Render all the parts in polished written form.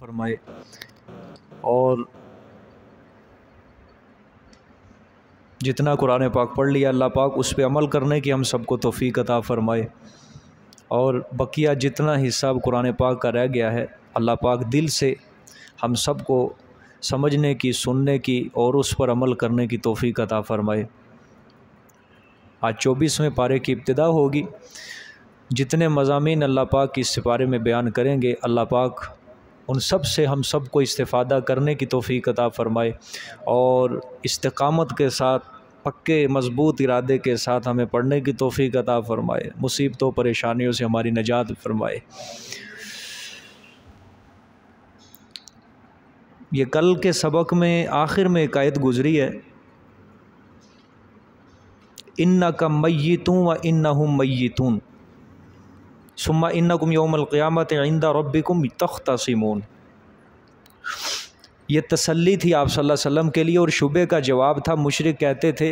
फरमाए और जितना कुरान पाक पढ़ लिया अल्लाह पाक उस पर अमल करने की हम सबको तौफीक अता फ़रमाए। और बकिया जितना हिस्सा कुरान पाक का रह गया है अल्लाह पाक दिल से हम सबको समझने की, सुनने की और उस पर अमल करने की तौफीक अता फ़रमाए। आज 24वें पारे की इब्तिदा होगी। जितने मज़ामीन अल्लाह पाक इस पारे में बयान करेंगे अल्लाह पाक उन सब से हम सब को इस्तिफ़ादा करने की तौफ़ीक अता फ़रमाए और इस्तिक़ामत के साथ, पक्के मज़बूत इरादे के साथ हमें पढ़ने की तौफ़ीक अता फ़रमाए। मुसीबतों परेशानियों से हमारी निजात फ़रमाए। ये कल के सबक में आखिर में एक आयत गुज़री है, इन्नका मय्यितून व इन्नहुम मय्यितून सुम्मा इन्नकुम यौमल क़ियामति इंदा रब्बिकुम तख़्तसिमून। ये तसल्ली थी आप सल्लल्लाहु अलैहि वसल्लम के लिए और शुबे का जवाब था। मुशरिक कहते थे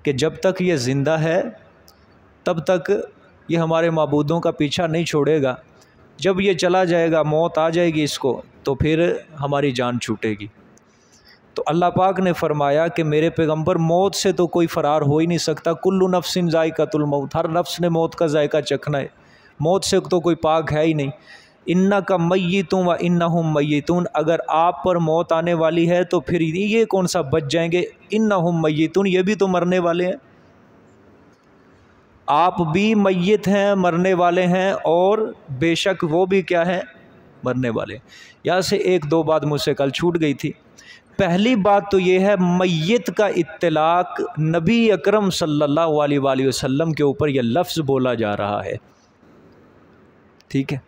कि जब तक ये ज़िंदा है तब तक ये हमारे माबूदों का पीछा नहीं छोड़ेगा, जब ये चला जाएगा, मौत आ जाएगी इसको, तो फिर हमारी जान छूटेगी। तो अल्लाह पाक ने फरमाया कि मेरे पैगंबर मौत से तो कोई फ़रार हो ही नहीं सकता। कुल्लु नफ्सिन ज़ाइक़तुल मौत, हर नफ्स ने मौत का जायका चखना है, मौत से तो कोई पाक है ही नहीं। इन्नका मय्यितून व इन्नहुम मय्यितून, अगर आप पर मौत आने वाली है तो फिर ये कौन सा बच जाएंगे। इन्नहुम मय्यितून, ये भी तो मरने वाले हैं, आप भी मय्यित हैं, मरने वाले हैं, और बेशक वो भी क्या है, मरने वाले। यहाँ से एक दो बात मुझसे कल छूट गई थी। पहली बात तो ये है, मय्यत का इत्तलाक नबी अकरम सल्लल्लाहु अलैहि वसल्लम के ऊपर यह लफ्ज़ बोला जा रहा है, ठीक है।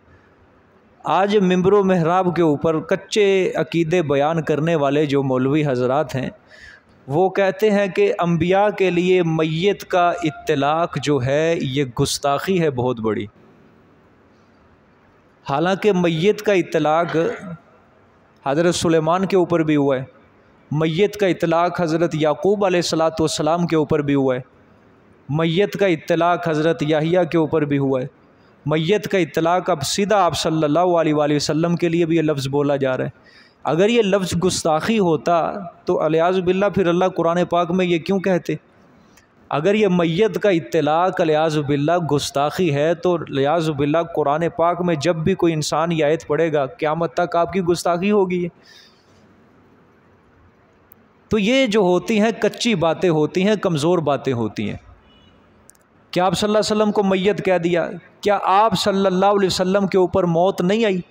आज मिंबर महराब के ऊपर कच्चे अकीदे बयान करने वाले जो मौलवी हजरात हैं वो कहते हैं कि अंबिया के लिए मय्यत का इत्तलाक जो है ये गुस्ताखी है बहुत बड़ी। हालांकि मय्यत का इत्तलाक हज़रत सुलेमान के ऊपर भी हुआ है, मय्यत का इत्तलाक हज़रत याकूब अलैहिस्सलातु वस्सलाम के ऊपर भी हुआ है, मय्यत का इत्तलाक हज़रत याहिया के ऊपर भी हुआ है, मय्यत का इत्तलाक अब सीधा आप सल्लल्लाहु अलैहि वसल्लम के लिए भी ये लफ्ज़ बोला जा रहा है। अगर ये लफ्ज़ गुस्ताखी होता तो अलियाज़ु बिल्लाह फिर अल्लाह कुरान पाक में ये क्यों कहते। अगर ये मय्यत का इत्तलाक अलियाज़ु बिल्लाह गुस्ताखी है तो अलियाज़ु बिल्लाह कुरान पाक में जब भी कोई इंसान ये आयत पढ़ेगा क़यामत तक आपकी गुस्ताखी होगी। तो ये जो होती हैं कच्ची बातें होती हैं, कमज़ोर बातें होती हैं। क्या आप सल्लल्लाहु अलैहि वसल्लम को मय्यत कह दिया? क्या आप सल्लल्लाहु अलैहि वसल्लम के ऊपर मौत नहीं आई?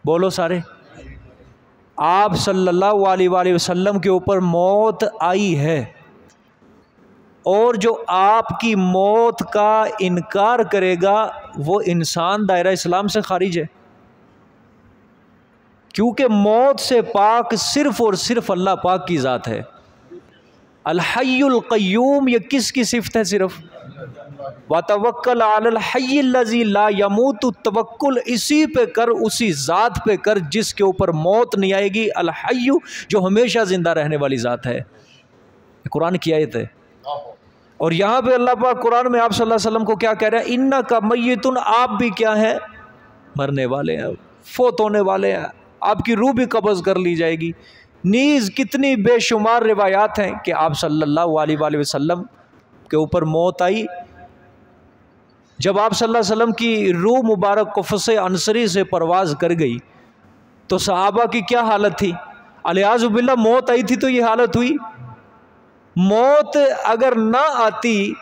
बोलो सारे। आप सल्लल्लाहु अलैहि वसल्लम के ऊपर मौत आई है, और जो आपकी मौत का इनकार करेगा वो इंसान दायरा इस्लाम से खारिज है, क्योंकि मौत से पाक सिर्फ़ और सिर्फ अल्लाह पाक की ज़ात है। अल हय्युल क़य्यूम ये किसकी सिफ़त है? सिर्फ व तवक्कल अलल हय्यिल लज़ी ला यमूतु, तवक्कुल इसी पे कर, उसी ज़ात पे कर जिसके ऊपर मौत नहीं आएगी। अल हय्यु जो हमेशा ज़िंदा रहने वाली ज़ात है। कुरान की आयत है। और यहाँ पे अल्लाह पाक कुरान में आप सल्लल्लाहु अलैहि वसल्लम को क्या कह रहा है? इन्नका मय्यितुन, आप भी क्या हैं, मरने वाले हैं, फोत होने वाले हैं, आपकी रूह भी कब्ज़ कर ली जाएगी। नीज़ कितनी बेशुमार रिवायात हैं कि आप सल्लल्लाहु अलैहि वसल्लम के ऊपर मौत आई। जब आप सल्लल्लाहु अलैहि वसल्लम की रूह मुबारक कुफ़्स अंसरी से परवाज़ कर गई तो सहाबा की क्या हालत थी? अलियाज़ु बिल्लाह मौत आई थी तो ये हालत हुई। मौत अगर ना आती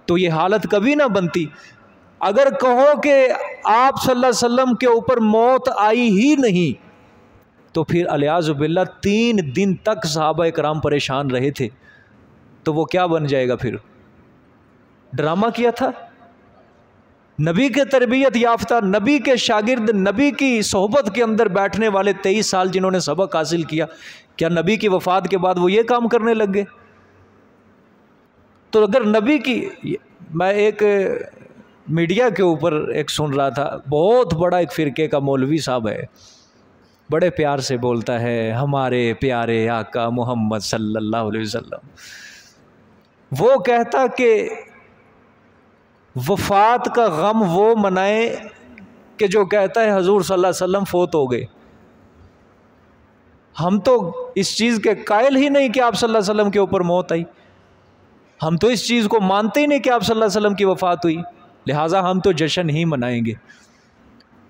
तो ये हालत कभी ना बनती। अगर कहो कि आप सल्लल्लाहु अलैहि वसल्लम के ऊपर मौत आई ही नहीं तो फिर अलियाज़ु बिल्लाह 3 दिन तक सहाबा इकराम परेशान रहे थे, तो वो क्या बन जाएगा? फिर ड्रामा किया था। नबी के तरबियत याफ्ता, नबी के शागिर्द, नबी की सोहबत के अंदर बैठने वाले 23 साल जिन्होंने सबक हासिल किया, क्या नबी की वफ़ात के बाद वो ये काम करने लग गए? तो अगर नबी की, मैं एक मीडिया के ऊपर एक सुन रहा था, बहुत बड़ा एक फ़िरके का मौलवी साहब है, बड़े प्यार से बोलता है हमारे प्यारे आका मोहम्मद सल्लल्लाहु अलैहि वसल्लम। वो कहता कि वफ़ात का गम वो मनाए कि जो कहता है हुजूर सल्लल्लाहु अलैहि वसल्लम फोत हो गए। हम तो इस चीज़ के कायल ही नहीं कि आप सल्लल्लाहु अलैहि वसल्लम के ऊपर मौत आई। हम तो इस चीज़ को मानते ही नहीं कि आप सल्लल्लाहु अलैहि वसल्लम की वफ़ात हुई, लिहाजा हम तो जश्न ही मनाएंगे।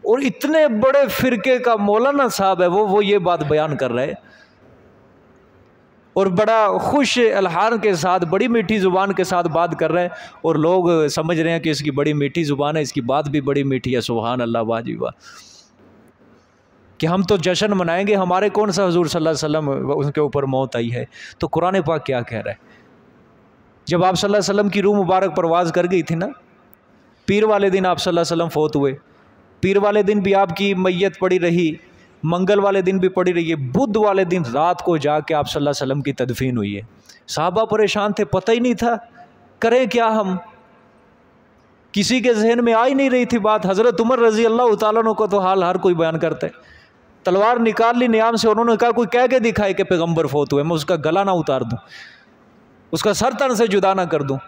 और इतने बड़े फ़िरके का मौलाना साहब है वो ये बात बयान कर रहा है, और बड़ा खुश अलहान के साथ, बड़ी मीठी ज़ुबान के साथ बात कर रहा है, और लोग समझ रहे हैं कि इसकी बड़ी मीठी ज़ुबान है, इसकी बात भी बड़ी मीठी है। सुभान अल्लाह, वाह जी वाह, कि हम तो जश्न मनाएंगे, हमारे कौन सा हुजूर सल्लल्लाहु अलैहि वसल्लम उनके ऊपर मौत आई है। तो कुरान पाक क्या कह रहा है? जब आप सल्लल्लाहु अलैहि वसल्लम की रूह मुबारक परवाज़ कर गई थी ना, पीर वाले दिन आप सल्लल्लाहु अलैहि वसल्लम फोत हुए, पीर वाले दिन भी आपकी मैयत पड़ी रही, मंगल वाले दिन भी पड़ी रही है, बुध वाले दिन रात को जाके आप सल्लल्लाहु अलैहि वसल्लम की तदफीन हुई है। साहबा परेशान थे, पता ही नहीं था करें क्या हम, किसी के जहन में आ ही नहीं रही थी बात। हज़रत उमर रज़ी अल्लाह तआला अन्हु को तो हाल हर कोई बयान करता है। तलवार निकाल ली नियाम से, उन्होंने कहा कोई कह के दिखाए कि पैगम्बर फोत हुए, मैं उसका गला ना उतार दूँ, उसका सर तन से जुदा ना कर दूँ।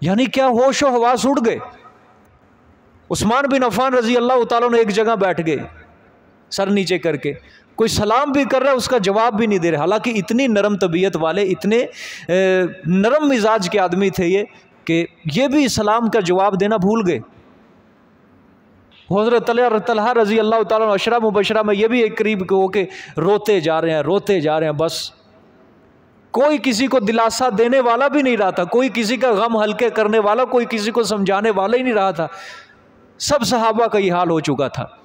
यानी क्या होशो हवास उड़ गए। उस्मान बिन अफ़्फ़ान रज़ी अल्लाह तआला अन्हु एक जगह बैठ गए सर नीचे करके, कोई सलाम भी कर रहा है उसका जवाब भी नहीं दे रहे। हालांकि इतनी नरम तबीयत वाले, इतने नरम मिजाज के आदमी थे ये, कि ये भी सलाम का जवाब देना भूल गए। हज़रत तलहा रज़ी अल्लाह तआला अन्हु अशरा मुबशरा में ये भी एक करीब हो के रोते जा रहे हैं, रोते जा रहे हैं। बस कोई किसी को दिलासा देने वाला भी नहीं रहा था, कोई किसी का गम हल्के करने वाला, कोई किसी को समझाने वाला ही नहीं रहा था। सब सहाबा का ये हाल हो चुका था।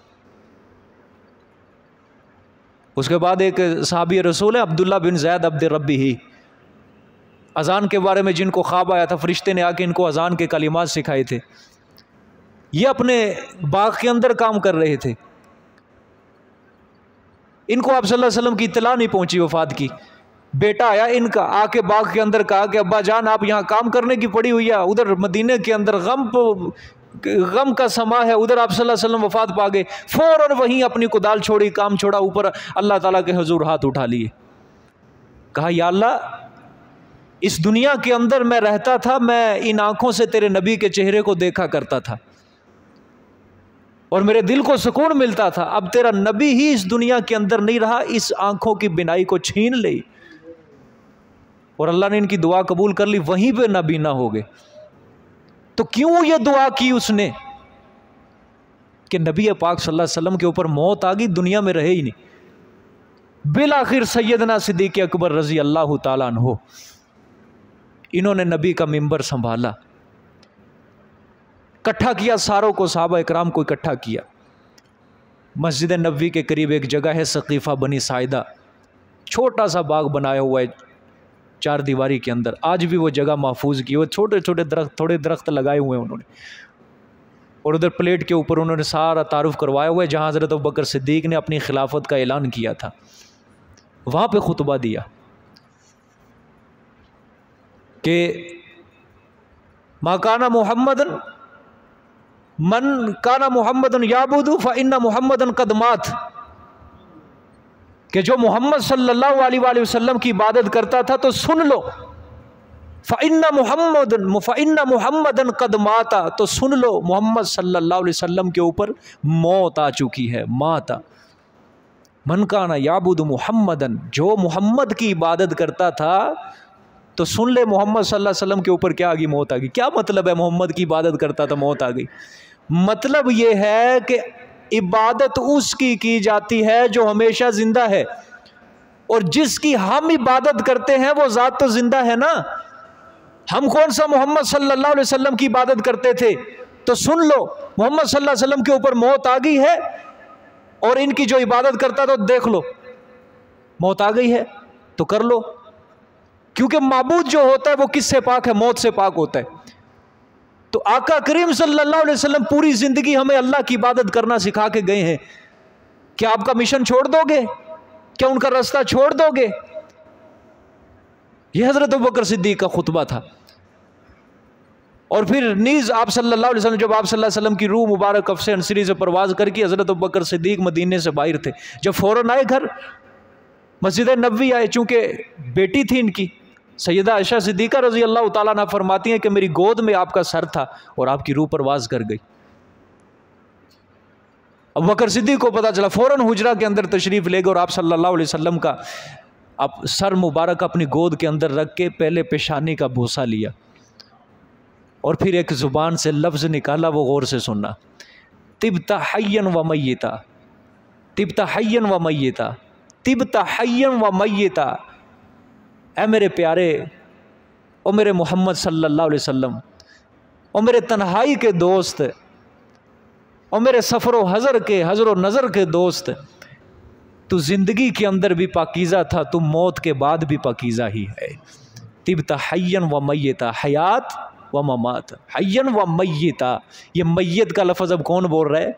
उसके बाद एक सहाबी रसूल है अब्दुल्ला बिन ज़ैद अब्द रब्बी ही, अज़ान के बारे में जिनको ख्वाब आया था, फरिश्ते ने आके इनको अज़ान के कलिमात सिखाए थे। ये अपने बाग के अंदर काम कर रहे थे, इनको आप सल्लल्लाहु अलैहि वसल्लम की इत्तला नहीं पहुंची वफ़ात की। बेटा आया इनका, आके बाग के अंदर कहा कि अब्बा जान आप यहाँ काम करने की पड़ी हुई है, उधर मदीने के अंदर गम का समा है, उधर आप सल्लल्लाहु अलैहि वसल्लम वफ़ात पा गए। फ़ौरन वहीं अपनी कुदाल छोड़ी, काम छोड़ा, ऊपर अल्लाह ताला के हुजूर हाथ उठा लिए। कहा या अल्लाह, इस दुनिया के अंदर मैं रहता था, मैं इन आँखों से तेरे नबी के चेहरे को देखा करता था और मेरे दिल को सुकून मिलता था। अब तेरा नबी ही इस दुनिया के अंदर नहीं रहा, इस आँखों की बिनाई को छीन ली, और अल्लाह ने इनकी दुआ कबूल कर ली, वहीं पे नबी ना हो गए। तो क्यों ये दुआ की उसने कि नबी पाक सल्लल्लाहु अलैहि वसल्लम के ऊपर मौत आ गई, दुनिया में रहे ही नहीं। बिल आखिर सैयदना सिद्दीक़ अकबर रज़ी अल्लाह ताला अन्हु, इन्होंने नबी का मिंबर संभाला, इकट्ठा किया सारों को, सहाबा इकराम को इकट्ठा किया। मस्जिद नबवी के करीब एक जगह है सकीफ़ा बनी साइदा, छोटा सा बाग बनाया हुआ है चार दीवारी के अंदर, आज भी वो जगह महफूज की। वो छोटे छोटे दरख्त, थोड़े दरख्त लगाए हुए हैं उन्होंने, और उधर प्लेट के ऊपर उन्होंने सारा तारुफ करवाया हुआ है जहाँ हज़रत अबू बकर सिद्दीक़ ने अपनी खिलाफत का ऐलान किया था। वहाँ पे खुतबा दिया कि मा काना मुहम्मदन मन काना मुहम्मदन याबुदु फ़इन्ना मुहम्मदन कद मात, कि जो मोहम्मद सल्लल्लाहु अलैहि वसल्लम की इबादत करता था तो सुन लो, फ़इन्ना मुहम्मदन कद माता, तो सुन लो मोहम्मद सल्लल्लाहु अलैहि वसल्लम के ऊपर मौत आ चुकी है। माता मन काना याबुदु मुहम्मदन, जो मोहम्मद की इबादत करता था तो सुन ले मोहम्मद सल्लल्लाहु अलैहि वसल्लम के ऊपर क्या आ गई, मौत आ गई। क्या मतलब है मोहम्मद की इबादत करता था मौत आ गई? मतलब ये है कि इबादत उसकी की जाती है जो हमेशा जिंदा है, और जिसकी हम इबादत करते हैं वो ज़ात तो जिंदा है ना। हम कौन सा मोहम्मद सल्लल्लाहु अलैहि वसल्लम की इबादत करते थे, तो सुन लो मोहम्मद सल्लल्लाहु अलैहि वसल्लम के ऊपर मौत आ गई है, और इनकी जो इबादत करता तो देख लो मौत आ गई है तो कर लो, क्योंकि माबूद जो होता है वो किससे पाक है? मौत से पाक होता है। तो आका करीम सल्लल्लाहु अलैहि वसल्लम पूरी जिंदगी हमें अल्लाह की इबादत करना सिखा के गए हैं। क्या आपका मिशन छोड़ दोगे? क्या उनका रास्ता छोड़ दोगे? यह हजरत अबू बकर सिद्दीक का खुतबा था। और फिर नीज़ आप सल्लल्लाहु अलैहि वसल्लम, जब आप सल्लल्लाहु अलैहि वसल्लम की रूह मुबारक अफ़से अंसरी से परवाज़ करके हजरत अबू बकर सिद्दीक मदीने से बाहर थे, जब फ़ौरन आए घर मस्जिद नबवी आए, चूँकि बेटी थी इनकी सैयदा आयशा सिद्दीक़ा रज़ी अल्लाह ताला अन्हा फरमाती हैं कि मेरी गोद में आपका सर था और आपकी रूह परवाज़ कर गई। अब बकर सिद्दीक को पता चला, फ़ौरन हुजरा के अंदर तशरीफ़ ले गए और आप सल्लल्लाहु अलैहि वसल्लम का आप सर मुबारक अपनी गोद के अंदर रख के पहले पेशानी का भूसा लिया और फिर एक ज़ुबान से लफ्ज़ निकाला, वो गौर से सुनना, तिब्ता हय्यन व मय्यिता, तिब्ता हय्यन व मय्यिता, तिब्ता हय्यन व मय्यिता। ऐ मेरे प्यारे, ओ मेरे मोहम्मद सल्लल्लाहु अलैहि वसल्लम, ओ मेरे तन्हाई के दोस्त, ओ मेरे सफ़र व हज़र के हज़र व नज़र के दोस्त, तू ज़िंदगी के अंदर भी पाकीज़ा था, तू मौत के बाद भी पाकीज़ा ही है। तिब्ता हय्यन व मय्यिता, हयात व ममात, हय्यन व मय्यिता। ये मय्यत का लफ्ज़ अब कौन बोल रहा है?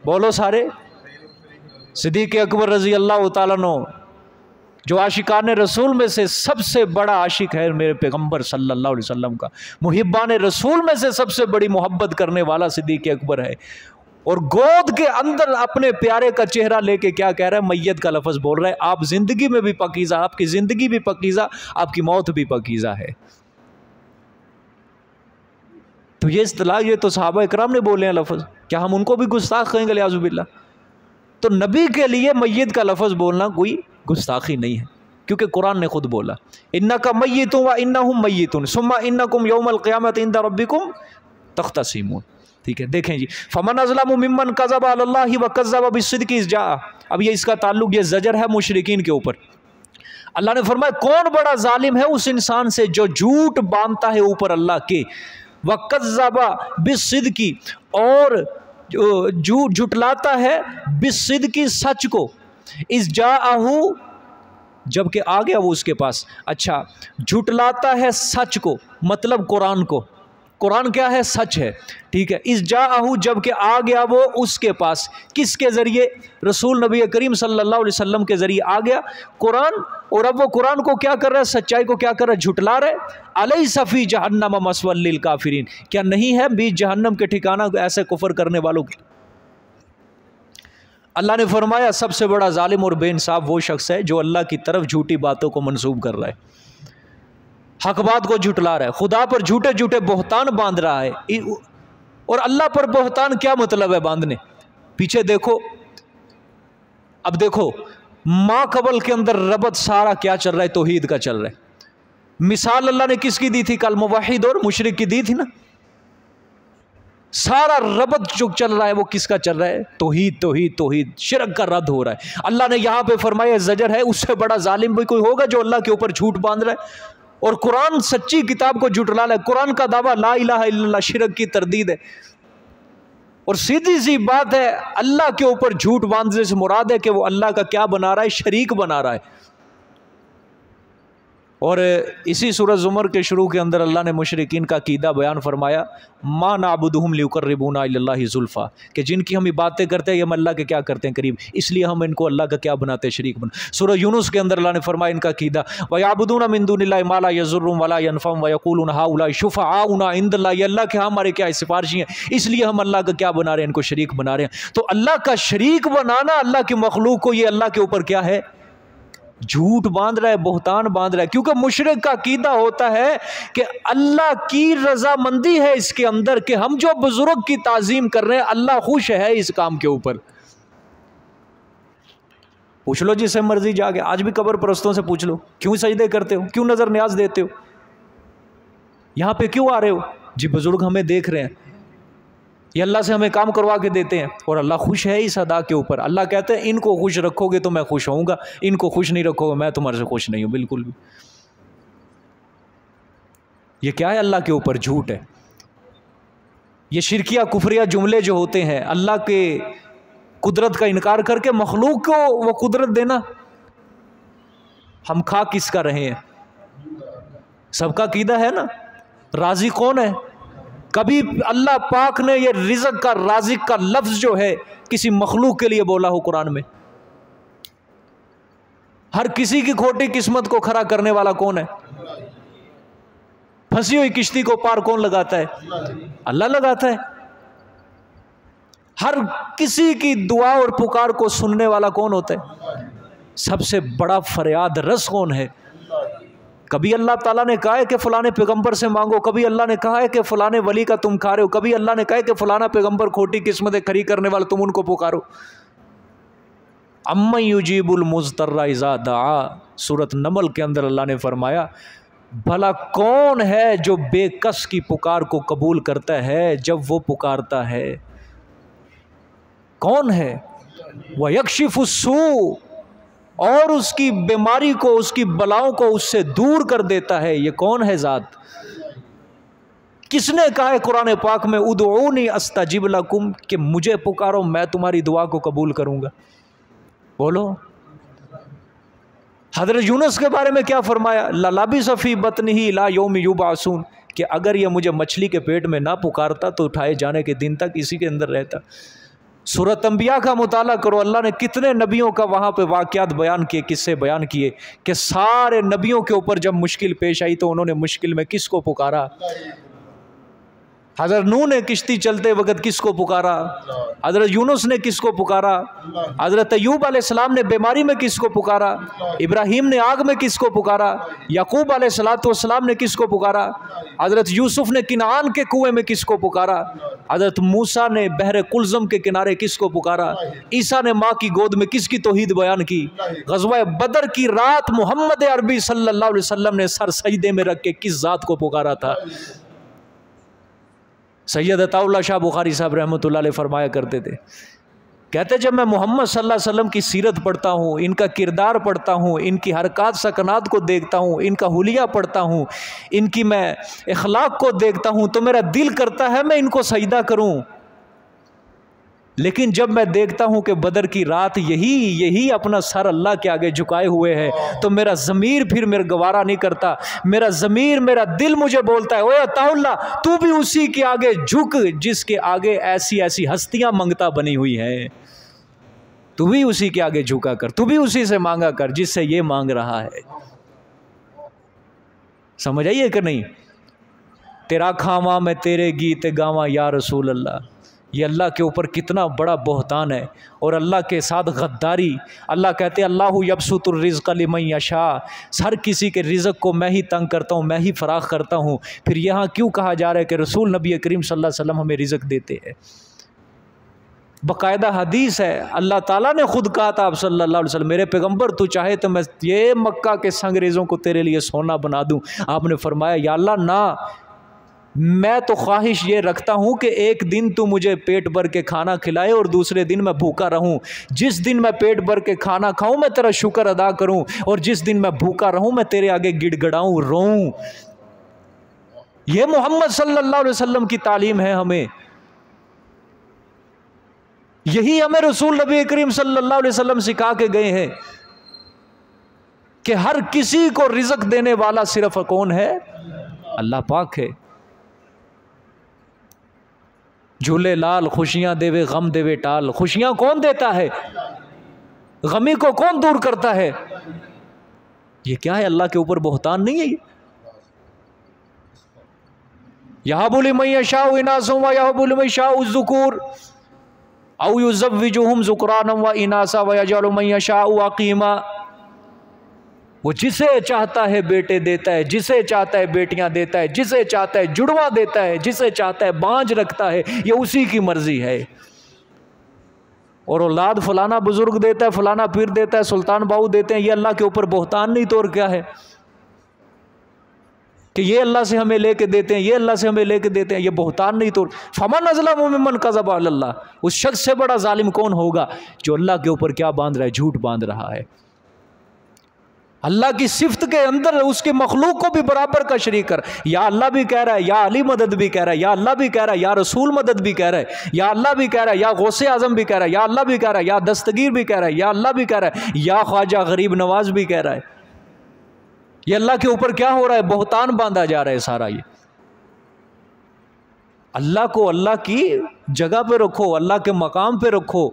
बोलो सारे। सिद्दीक़ अकबर रज़ी अल्लाह तआला अन्हु, जो आशिकान रसूल में से सबसे बड़ा आशिक है मेरे पैगम्बर सल्लल्लाहु अलैहि वसल्लम का, मुहिब्बान रसूल में से सबसे बड़ी मोहब्बत करने वाला सिद्दीक़ अकबर है, और गोद के अंदर अपने प्यारे का चेहरा लेके क्या कह रहा है? मैयत का लफ्ज़ बोल रहा है। आप ज़िंदगी में भी पकीज़ा, आपकी ज़िंदगी भी पकीज़ा, आपकी मौत भी पकीज़ा है। तो ये इस्तिलाह, ये तो सहाबा इकराम ने बोले हैं लफ्ज़, क्या हम उनको भी गुस्ताख कहेंगे? लियाज़ुबिल्लाह। तो नबी के लिए मैयत का लफ्ज़ बोलना कोई गुस्ताखी नहीं है, क्योंकि कुरान ने खुद बोला, इन्नका मय्यितुन व इन्नहुम मय्यितुन सुम्मा इन्नकुम यौमल क़ियामति इंदा रब्बिकुम तख्तसीमून। ठीक है, देखें जी, फमन अज़लमु मिम्मन कज़ब अलल्लाहि व कज़्ज़ब बिस्सिद्क़ि इज़ जाअ। अब ये इसका ताल्लुक, ये ज़जर है मुशरिकीन के ऊपर। अल्लाह ने फरमाया, कौन बड़ा जालिम है उस इंसान से जो झूठ बांधता है ऊपर अल्लाह के, व कज़्ज़ब बिस्सिद्क़ि, और झूठ झुटलाता है, बिस्सिद्क़ि सच को, इज़ जाअहु जबकि आ गया वो उसके पास। अच्छा, झुटलाता है सच को, मतलब कुरान को, कुरान क्या है? सच है। ठीक है, इस जाअहु जबकि आ गया वो उसके पास, किसके ज़रिए? रसूल नबी करीम सल्लल्लाहु अलैहि वसल्लम के ज़रिए आ गया कुरान, और अब वो कुरान को क्या कर रहा है? सच्चाई को क्या कर रहा है? झुटला रहा है। अलैसा फी जहन्नम मस्वल लिल काफिरीन, क्या नहीं है बीच जहन्नम के ठिकाना ऐसे कुफर करने वालों के? अल्लाह ने फरमाया, सबसे बड़ा जालिम और बेइंसाफ वो शख्स है जो अल्लाह की तरफ झूठी बातों को मंसूब कर रहा है, हक बात को झुटला रहा है, खुदा पर झूठे झूठे बोहतान बांध रहा है। और अल्लाह पर बोहतान क्या मतलब है बांधने? पीछे देखो, अब देखो माँ कबल के अंदर रबत सारा क्या चल रहा है? तौहीद का चल रहा है। मिसाल अल्लाह ने किसकी दी थी? कल मुवाहिद और मुशरिक की दी थी ना। सारा रबत जो चल रहा है वो किसका चल रहा है? तौहीद तौहीद तौहीद, शिरक का रद्द हो रहा है। अल्लाह ने यहाँ पे फरमाया ज़जर है, उससे बड़ा जालिम भी कोई होगा जो अल्लाह के ऊपर झूठ बांध रहा है और कुरान सच्ची किताब को झुटला रहा है। कुरान का दावा ला इलाहा इल्लल्लाह, शिरक की तरदीद है। और सीधी सी बात है, अल्लाह के ऊपर झूठ बांधने से मुराद है कि वो अल्लाह का क्या बना रहा है? शरीक बना रहा है। और इसी सूरह ज़ुमर के शुरू के अंदर अल्लाह ने मुशरिकीन का कीदा बयान फरमाया, मा नाबुदुहुम लियुक़र्रिबूना इलल्लाहि ज़ुल्फ़ा, कि जिनकी हम बातें करते हैं ये हम अल्लाह के क्या करते हैं? करीब, इसलिए हम इनको अल्लाह का क्या बनाते हैं? शरीक बना। सूरह यूनुस के अंदर अल्लाह ने फरमाया इनका कीदा, व याबुदूना मिन दुनिल्लाहि मा ला यज़ुर्रुहुम व ला यनफ़उहुम व यक़ूलूना हाउलाइ शुफ़अाउना इंदल्लाहि, अल्लाह के हमारे क्या सिफारिशी हैं, इसलिए हम अल्लाह का क्या बना रहे हैं? इनको शरीक बना रहे हैं। तो अल्लाह का शरीक बनाना अल्लाह की मखलूक को, ये अल्लाह के ऊपर क्या है? झूठ बांध रहा है, बोहतान बांध रहा है। क्योंकि मुशरिक का अकीदा होता है कि अल्लाह की रजामंदी है इसके अंदर, कि हम जो बुजुर्ग की ताजीम कर रहे हैं अल्लाह खुश है इस काम के ऊपर। पूछ लो जिससे मर्जी जाके, आज भी कब्र परस्तों से पूछ लो, क्यों सजदे करते हो? क्यों नजर न्याज देते हो? यहां पे क्यों आ रहे हो? जी बुजुर्ग हमें देख रहे हैं, ये अल्लाह से हमें काम करवा के देते हैं और अल्लाह खुश है इस अदा के ऊपर। अल्लाह कहते हैं इनको खुश रखोगे तो मैं खुश होऊंगा, इनको खुश नहीं रखोगे मैं तुम्हारे से खुश नहीं हूं बिल्कुल भी। ये क्या है? अल्लाह के ऊपर झूठ है। ये शिरकिया कुफरिया जुमले जो होते हैं, अल्लाह के कुदरत का इनकार करके मखलूक को वो कुदरत देना। हम खा किसका रहे हैं? सबका कीदा है ना। राजी कौन है? कभी अल्लाह पाक ने ये रिज़्क़ का, राज़िक का लफ्ज़ जो है किसी मखलूक के लिए बोला हो कुरान में? हर किसी की खोटी किस्मत को खरा करने वाला कौन है? फंसी हुई किश्ती को पार कौन लगाता है? अल्लाह लगाता है। हर किसी की दुआ और पुकार को सुनने वाला कौन होता है? सबसे बड़ा फरियाद रस कौन है? कभी अल्लाह ताला ने कहा है कि फलाने पैगंबर से मांगो, कभी अल्लाह ने कहा है कि फलाने वली का तुम खा रहे हो, कभी अल्लाह ने कहा है कि फलाना पैगंबर खोटी किस्मतें खरी करने वाले तुम उनको पुकारो। अम्मा युजीबुल मुज़्तर्रा इज़ा दआ, सूरत नमल के अंदर अल्लाह ने फरमाया भला कौन है जो बेकस की पुकार को कबूल करता है जब वो पुकारता है, कौन है? वह यक्शिफुस्सू, और उसकी बीमारी को, उसकी बलाओं को उससे दूर कर देता है। ये कौन है ज़ात? किसने कहा है कुरान पाक में उदऊनी अस्तजिब लकुम, कि मुझे पुकारो मैं तुम्हारी दुआ को कबूल करूंगा? बोलो। हज़रत यूनुस के बारे में क्या फरमाया? ललाबी सफ़ी बतनिही ला यौम युबअसून, कि अगर ये मुझे मछली के पेट में ना पुकारता तो उठाए जाने के दिन तक इसी के अंदर रहता। सूरत अंबिया का मुताला करो, अल्लाह ने कितने नबियों का वहाँ पे वाक़यात बयान किए, किस्से बयान किए कि सारे नबियों के ऊपर जब मुश्किल पेश आई तो उन्होंने मुश्किल में किसको पुकारा? हज़रत नूह ने किश्ती चलते वक्त किसको पुकारा? हज़रत यूनुस ने किसको पुकारा? हज़रत अय्यूब अलैहिस्सलाम ने बीमारी में किसको पुकारा? इब्राहीम ने आग में किसको पुकारा? याकूब अलैहिस्सलाम ने किसको पुकारा? हज़रत यूसुफ ने किनान के कुएं में किसको पुकारा? हज़रत मूसा ने बहरे कुलज़म के किनारे किसको पुकारा? ईसा ने माँ की गोद में किसकी तौहीद बयान की? ग़ज़वा बदर की रात मोहम्मद अरबी सल्लल्लाहु अलैहि वसल्लम ने सर सजदे में रख के किस ज़ात को पुकारा था? सैयद अताउल्लाह शाह बुखारी साहब रहमतुल्लाह अलैह फरमाया करते थे, कहते जब मैं मोहम्मद सल्लल्लाहु अलैहि वसल्लम की सीरत पढ़ता हूँ, इनका किरदार पढ़ता हूँ, इनकी हरकत सकनात को देखता हूँ, इनका हुलिया पढ़ता हूँ, इनकी मैं इखलाक को देखता हूँ, तो मेरा दिल करता है मैं इनको सजदा करूँ। लेकिन जब मैं देखता हूँ कि बदर की रात यही अपना सर अल्लाह के आगे झुकाए हुए है, तो मेरा ज़मीर फिर मेरा गवारा नहीं करता। मेरा ज़मीर, मेरा दिल मुझे बोलता है, ओए अताउल्लाह तू भी उसी के आगे झुक जिसके आगे ऐसी ऐसी हस्तियाँ मंगता बनी हुई है। तू भी उसी के आगे झुका कर, तू भी उसी से मांगा कर जिससे ये मांग रहा है। समझ आइए कि नहीं? तेरा खावा मैं तेरे गीत गावा या रसूल अल्लाह, ये अल्लाह के ऊपर कितना बड़ा बहतान है और अल्लाह के साथ गद्दारी। अल्लाह कहते हैं अल्लाहु यबसुतुर रिज़्क़ लिमन यशा, हर किसी के रिज़्क़ को मैं ही तंग करता हूँ, मैं ही फराख करता हूँ। फिर यहाँ क्यों कहा जा रहा है कि रसूल नबी करीम सल्लल्लाहु अलैहि वसल्लम हमें रिज़्क़ देते हैं? बाकायदा हदीस है, अल्लाह ताला ने खुद कहा था आप सल्लल्लाहु अलैहि वसल्लम, मेरे पैगंबर तू चाहे तो मैं ये मक्का के संगरेज़ों को तेरे लिए सोना बना दूँ। आपने फरमाया या अल्लाह ना, मैं तो ख्वाहिश ये रखता हूँ कि एक दिन तू मुझे पेट भर के खाना खिलाए और दूसरे दिन मैं भूखा रहूँ। जिस दिन मैं पेट भर के खाना खाऊँ मैं तेरा शुक्र अदा करूँ, और जिस दिन मैं भूखा रहूँ मैं तेरे आगे गिड़गड़ाऊँ, रोऊँ। ये मोहम्मद सल्लल्लाहु अलैहि वसल्लम की तालीम है हमें। यही हमें रसूल नबी करीम सल्लल्लाहु अलैहि वसल्लम सिखा के गए हैं कि हर किसी को रिज़्क़ देने वाला सिर्फ कौन है? अल्लाह पाक है। झूले लाल खुशियां देवे गम देवे टाल, खुशियां कौन देता है? गमी को कौन दूर करता है? ये क्या है? अल्लाह के ऊपर बहतान नहीं है ये? यहाबु लिमन यशाउ इनासा व यहबु लिमन यशाउ ज़ुकूर औ युज़व्विजुहुम ज़ुकराना व इनासा व यजअलु मन यशाउ अक़ीमा। वो जिसे चाहता है बेटे देता है, जिसे चाहता है बेटियां देता है, जिसे चाहता है जुड़वा देता है, जिसे चाहता है बांझ रखता है, ये उसी की मर्जी है। और औलाद फलाना बुजुर्ग देता है, फलाना पीर देता है, सुल्तान बाहू देते हैं, ये अल्लाह के ऊपर बहतान नहीं तो और क्या है? कि ये अल्लाह से हमें लेके देते हैं, ये अल्लाह से हमें लेके देते हैं, ये बहतान नहीं तो। फमन अज़लमु मिम्मन कज़ब अलल्लाह, उस शख्स से बड़ा जालिम कौन होगा जो अल्लाह के ऊपर क्या बांध रहा है? झूठ बांध रहा है। अल्लाह की सिफ्त के अंदर उसके मखलूक को भी बराबर का शरीक कर। या अल्लाह भी कह रहा है, या अली मदद भी कह रहा है, या अल्लाह भी कह रहा है, या रसूल मदद भी कह रहा है, या अल्लाह भी कह रहा है, या गौसे आजम भी कह रहा है, या अल्लाह भी कह रहा है, या दस्तगीर भी कह रहा है, या अल्लाह भी कह रहा है, या ख्वाजा गरीब नवाज भी कह रहा है। ये अल्लाह के ऊपर क्या हो रहा है? बहतान बांधा जा रहा है सारा। ये अल्लाह को अल्लाह की जगह पे रखो, अल्लाह के मकाम पे रखो,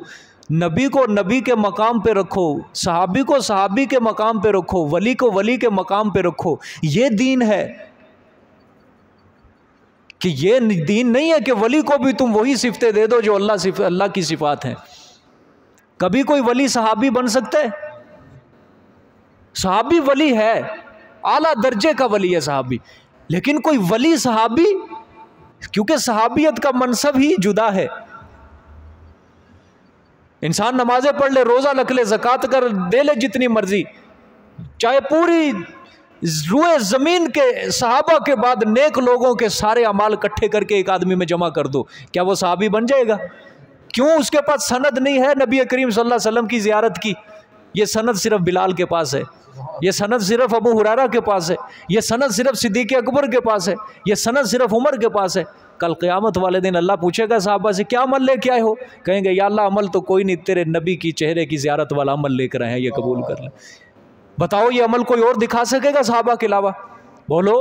नबी को नबी के मकाम पे रखो, सहाबी को सहाबी के मकाम पे रखो, वली को वली के मकाम पे रखो। ये दीन है। कि ये दीन नहीं है कि वली को भी तुम वही सिफतें दे दो जो अल्लाह की सिफात हैं। कभी कोई वली सहाबी बन सकता है? सहाबी वली है, आला दर्जे का वली है सहाबी। लेकिन कोई वली सहाबी, क्योंकि सहाबियत का मनसब ही जुदा है। इंसान नमाजें पढ़ ले, रोजा रख ले, ज़कात कर दे ले जितनी मर्जी, चाहे पूरी रूए ज़मीन के सहाबा के बाद नेक लोगों के सारे अमाल इकट्ठे करके एक आदमी में जमा कर दो, क्या वो सहाबी बन जाएगा? क्यों? उसके पास सनद नहीं है नबी करीम सल्लल्लाहु अलैहि वसल्लम की ज़ियारत की। ये सनद सिर्फ बिलाल के पास है, ये सनद सिर्फ अबू हुरैरा के पास है, ये सनद सिर्फ सिद्दीक़ अकबर के पास है, ये सनद सिर्फ उमर के पास है। कल क़यामत वाले दिन अल्लाह पूछेगा साहबा से, क्या अमल लेके आए हो? कहेंगे या अल्लाह अमल तो कोई नहीं, तेरे नबी की चेहरे की ज़ियारत वाला अमल लेकर आए हैं, ये कबूल कर ले। बताओ ये अमल कोई और दिखा सकेगा साहबा के अलावा? बोलो,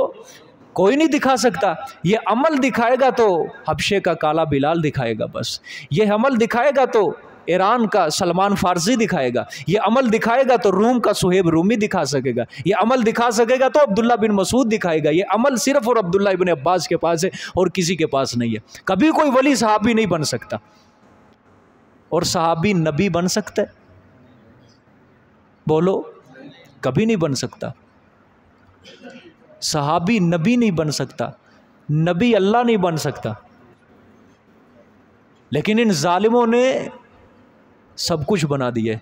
कोई नहीं दिखा सकता। ये अमल दिखाएगा तो हबशे का काला बिलाल दिखाएगा बस। ये अमल दिखाएगा तो ईरान का सलमान फारसी दिखाएगा। ये अमल दिखाएगा तो रूम का सुहेब रूमी दिखा सकेगा। ये अमल दिखा सकेगा तो अब्दुल्ला बिन मसूद दिखाएगा। ये अमल सिर्फ और अब्दुल्ला इब्न अब्बास के पास है और किसी के पास नहीं है। कभी कोई वली सहाबी नहीं बन सकता। और सहाबी नबी बन सकता है? बोलो, कभी नहीं बन सकता। सहाबी नबी नहीं बन सकता, नबी अल्लाह नहीं बन सकता। लेकिन इन जालिमों ने सब कुछ बना दिया है।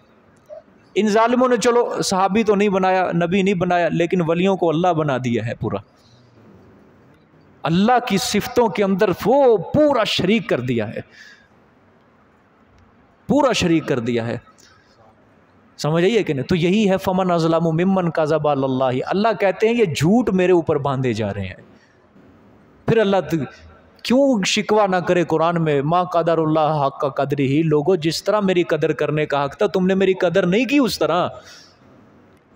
इन जालिमों ने चलो सहाबी तो नहीं बनाया, नबी नहीं बनाया, लेकिन वलियों को अल्लाह बना दिया है। पूरा अल्लाह की सिफतों के अंदर वो पूरा शरीक कर दिया है, पूरा शरीक कर दिया है। समझ आइए कि नहीं? तो यही है फमन अज़लमु मिम्मन कज़ब अलल्लाह। अल्लाह कहते हैं ये झूठ मेरे ऊपर बांधे जा रहे हैं। फिर अल्लाह क्यों शिकवा ना करे कुरान में, मा क़दरुल्लाह हक़्क़ क़द्रिही। लोगों, जिस तरह मेरी कदर करने का हक़ था तुमने मेरी कदर नहीं की, उस तरह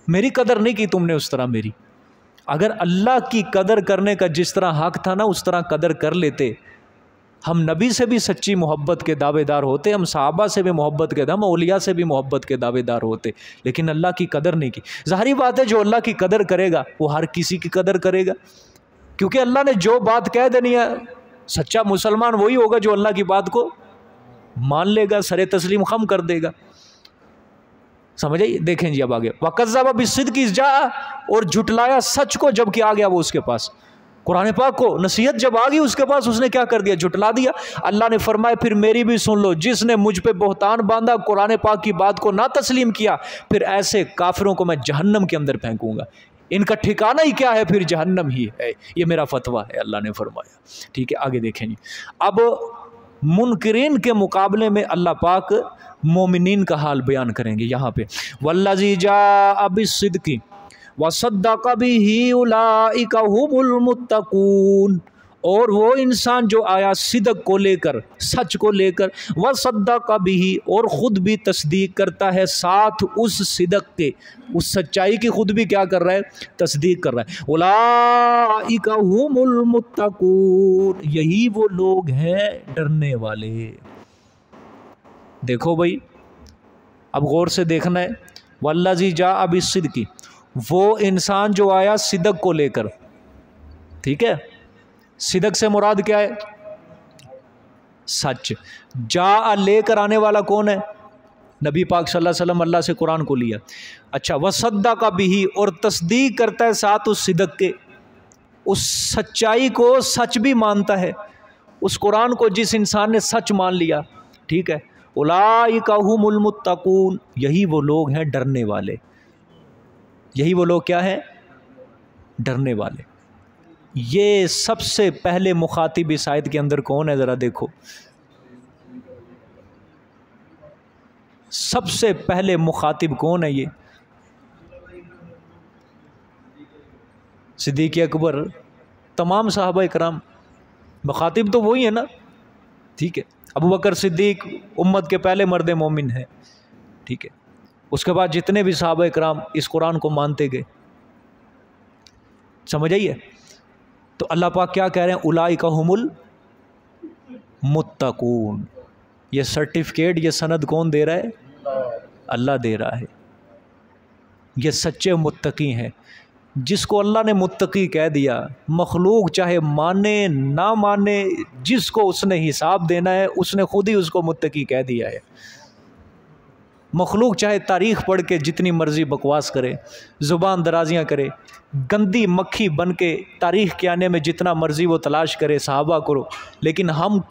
मेरी कदर नहीं की तुमने उस तरह मेरी। अगर अल्लाह की कदर करने का जिस तरह हक़ था ना, उस तरह कदर कर लेते, हम नबी से भी सच्ची मोहब्बत के दावेदार होते, हम सहाबा से भी मोहब्बत के, हम औलिया से भी मोहब्बत के दावेदार होते। लेकिन अल्लाह की कदर नहीं की। ज़ाहिरी बात है, जो अल्लाह की कदर करेगा वो हर किसी की कदर करेगा, क्योंकि अल्लाह ने जो बात कह देनी है, सच्चा मुसलमान वही होगा जो अल्लाह की बात को मान लेगा, सरे तस्लीम खम कर देगा। समझ आइए? देखें जी अब आगे, वक़ज़्ज़ब बिस्सिद्क़ि इज़ जाअ, और झुटलाया सच को जबकि आ गया वो उसके पास। कुरान पाक को नसीहत जब आ गई उसके पास, उसने क्या कर दिया? झुटला दिया। अल्लाह ने फरमाया फिर मेरी भी सुन लो, जिसने मुझ पे बहतान बांधा, कुरान पाक की बात को ना तस्लीम किया, फिर ऐसे काफिरों को मैं जहन्नम के अंदर फेंकूंगा। इनका ठिकाना ही क्या है? फिर जहन्नम ही है। ये मेरा फतवा है, अल्लाह ने फरमाया। ठीक है, आगे देखें जी। अब मुनकिरीन के मुकाबले में अल्लाह पाक मोमिनीन का हाल बयान करेंगे यहाँ पे। वल्लज़ी जाअ बिस्सिद्क़ि वसद्दक़ बिही उलाइका हुमुल मुत्तक़ून। और वो इंसान जो आया सिदक को लेकर, सच को लेकर, वसद्दक़ बिही, और ख़ुद भी तस्दीक करता है साथ उस सिदक के, उस सच्चाई की खुद भी क्या कर रहा है? तस्दीक कर रहा है। उलाइका हुमुल मुत्तक़ून, यही वो लोग हैं डरने वाले। देखो भाई, अब गौर से देखना है। वल्लज़ी जाअ बिस्सिद्क़ि, वो इंसान जो आया सिदक को लेकर। ठीक है, सिदक से मुराद क्या है? सच। जा लेकर आने वाला कौन है? नबी पाक सल्लल्लाहु अलैहि वसल्लम अल्लाह से कुरान को लिया। अच्छा, वसद्दक़ बिही, और तस्दीक करता है साथ उस सिदक के, उस सच्चाई को सच भी मानता है। उस कुरान को जिस इंसान ने सच मान लिया, ठीक है, उलाइका हुमुल मुत्तक़ून, यही वो लोग हैं डरने वाले। यही वो लोग क्या हैं? डरने वाले। ये सबसे पहले मुखातिब इस आयत के अंदर कौन है? ज़रा देखो, सबसे पहले मुखातिब कौन है? ये सिद्दीक़ अकबर, तमाम सहाबा इकराम, मुखातिब तो वही है ना। ठीक है, अबू बकर सिद्दीक़ उम्मत के पहले मर्द मोमिन है। ठीक है, उसके बाद जितने भी सहाबा इकराम इस कुरान को मानते गए। समझ आइए? तो अल्लाह पाक क्या कह रहे हैं? उलाइका हुमुल मुत्तक़ून। ये सर्टिफिकेट, ये सनद कौन दे रहा है? अल्लाह दे रहा है। ये सच्चे मुत्तकी हैं। जिसको अल्लाह ने मुत्तकी कह दिया, मखलूक चाहे माने ना माने, जिसको उसने हिसाब देना है उसने खुद ही उसको मुत्तकी कह दिया है। मखलूक चाहे तारीख़ पढ़ के जितनी मर्ज़ी बकवास करे, ज़ुबान दराजियाँ करे, गंदी मक्खी बन के तारीख़ के आने में जितना मर्ज़ी वो तलाश करे सहाबा को, लेकिन हम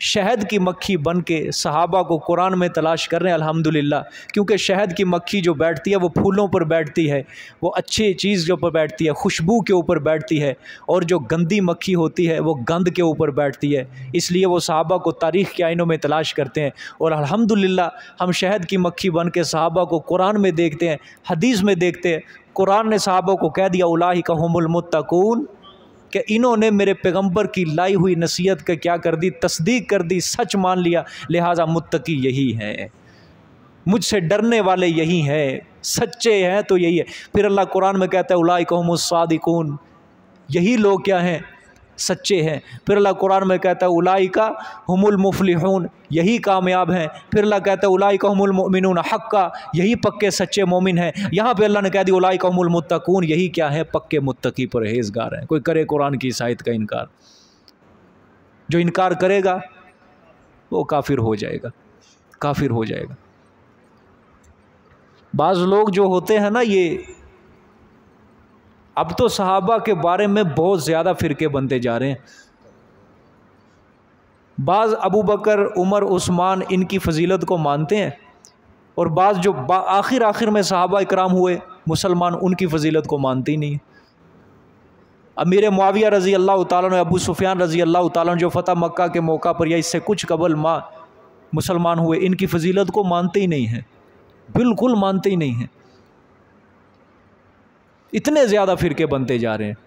शहद की मक्खी बन के सहाबा को कुरान में तलाश कर रहे हैं। अल्हम्दुलिल्लाह, क्योंकि शहद की मक्खी जो बैठती है वो फूलों पर बैठती है, वो अच्छी चीज़ के ऊपर बैठती है, खुशबू के ऊपर बैठती है, और जो गंदी मक्खी होती है वो गंद के ऊपर बैठती है। इसलिए वो सहाबा को तारीख़ के आइनों में तलाश करते हैं। और अल्हम्दुलिल्लाह हम शहद की मक्खी बन के सहाबा को कुरान में देखते हैं, हदीस में देखते हैं। कुरान ने सहाबा को कह दिया उलाइका हुमुल मुत्तकून, कि इन्होंने मेरे पैगंबर की लाई हुई नसीहत का क्या कर दी, तस्दीक कर दी, सच मान लिया, लिहाजा मुत्तकी यही हैं, मुझसे डरने वाले यही हैं, सच्चे हैं तो यही है। फिर अल्लाह कुरान में कहता है उलाइका हुमुस सादिकून, यही लोग क्या हैं, सच्चे हैं। फिर अल्लाह कुरान में कहता है उलाइका हुमुल मुफलिहून, यही कामयाब हैं। फिर अल्लाह कहता है उलाइका हुमुल मुमिनून हक्का, यही पक्के सच्चे मोमिन हैं। यहाँ पे अल्लाह ने कह दिया उलाइका हुमुल मुत्तकून, यही क्या है, पक्के मुत्तकी परहेज़गार हैं। कोई करे कुरान की इस आयत का इनकार, जो इनकार करेगा वो काफिर हो जाएगा, काफिर हो जाएगा। बाज़ लोग जो होते हैं ना, ये अब तो सहाबा के बारे में बहुत ज़्यादा फ़िरके बनते जा रहे हैं। बाज़ अबू बकर, उमर, उस्मान इनकी फ़जीलत को मानते हैं, और बाज़ जो आखिर में सहाबा इकराम हुए मुसलमान, उनकी फ़जीलत को मानते ही नहीं। अमीर मुआविया रज़ी अल्लाह ताला अन्हु, अबू सुफियान रज़ी अल्लाह ताला अन्हु जो फ़तह मक्का के मौका पर या इससे कुछ कबल मुसलमान हुए, इनकी फ़जीलत को मानते ही नहीं हैं, बिल्कुल मानते ही नहीं हैं। इतने ज़्यादा फ़िरके बनते जा रहे हैं।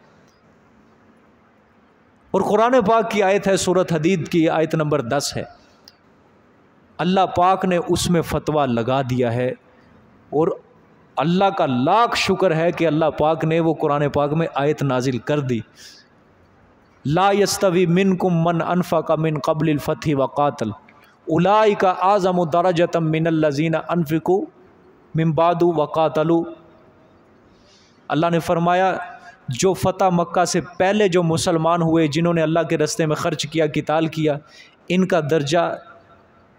और कुरान पाक की आयत है, सूरत हदीद की आयत नंबर 10 है, अल्लाह पाक ने उसमें फ़तवा लगा दिया है। और अल्लाह का लाख शुक्र है कि अल्लाह पाक ने वो कुरान पाक में आयत नाजिल कर दी, ला यस्तवी मिनकुम मन अनफ़क़ मिन क़ब्लिल फ़थि व क़ातल उलाइका आज़मु दरजतम मिनल्लज़ीना अनफ़क़ू मिन बादु व क़ातलू। अल्लाह ने फरमाया जो फ़तह मक्का से पहले जो मुसलमान हुए, जिन्होंने अल्लाह के रस्ते में ख़र्च किया, किताल किया, इनका दर्जा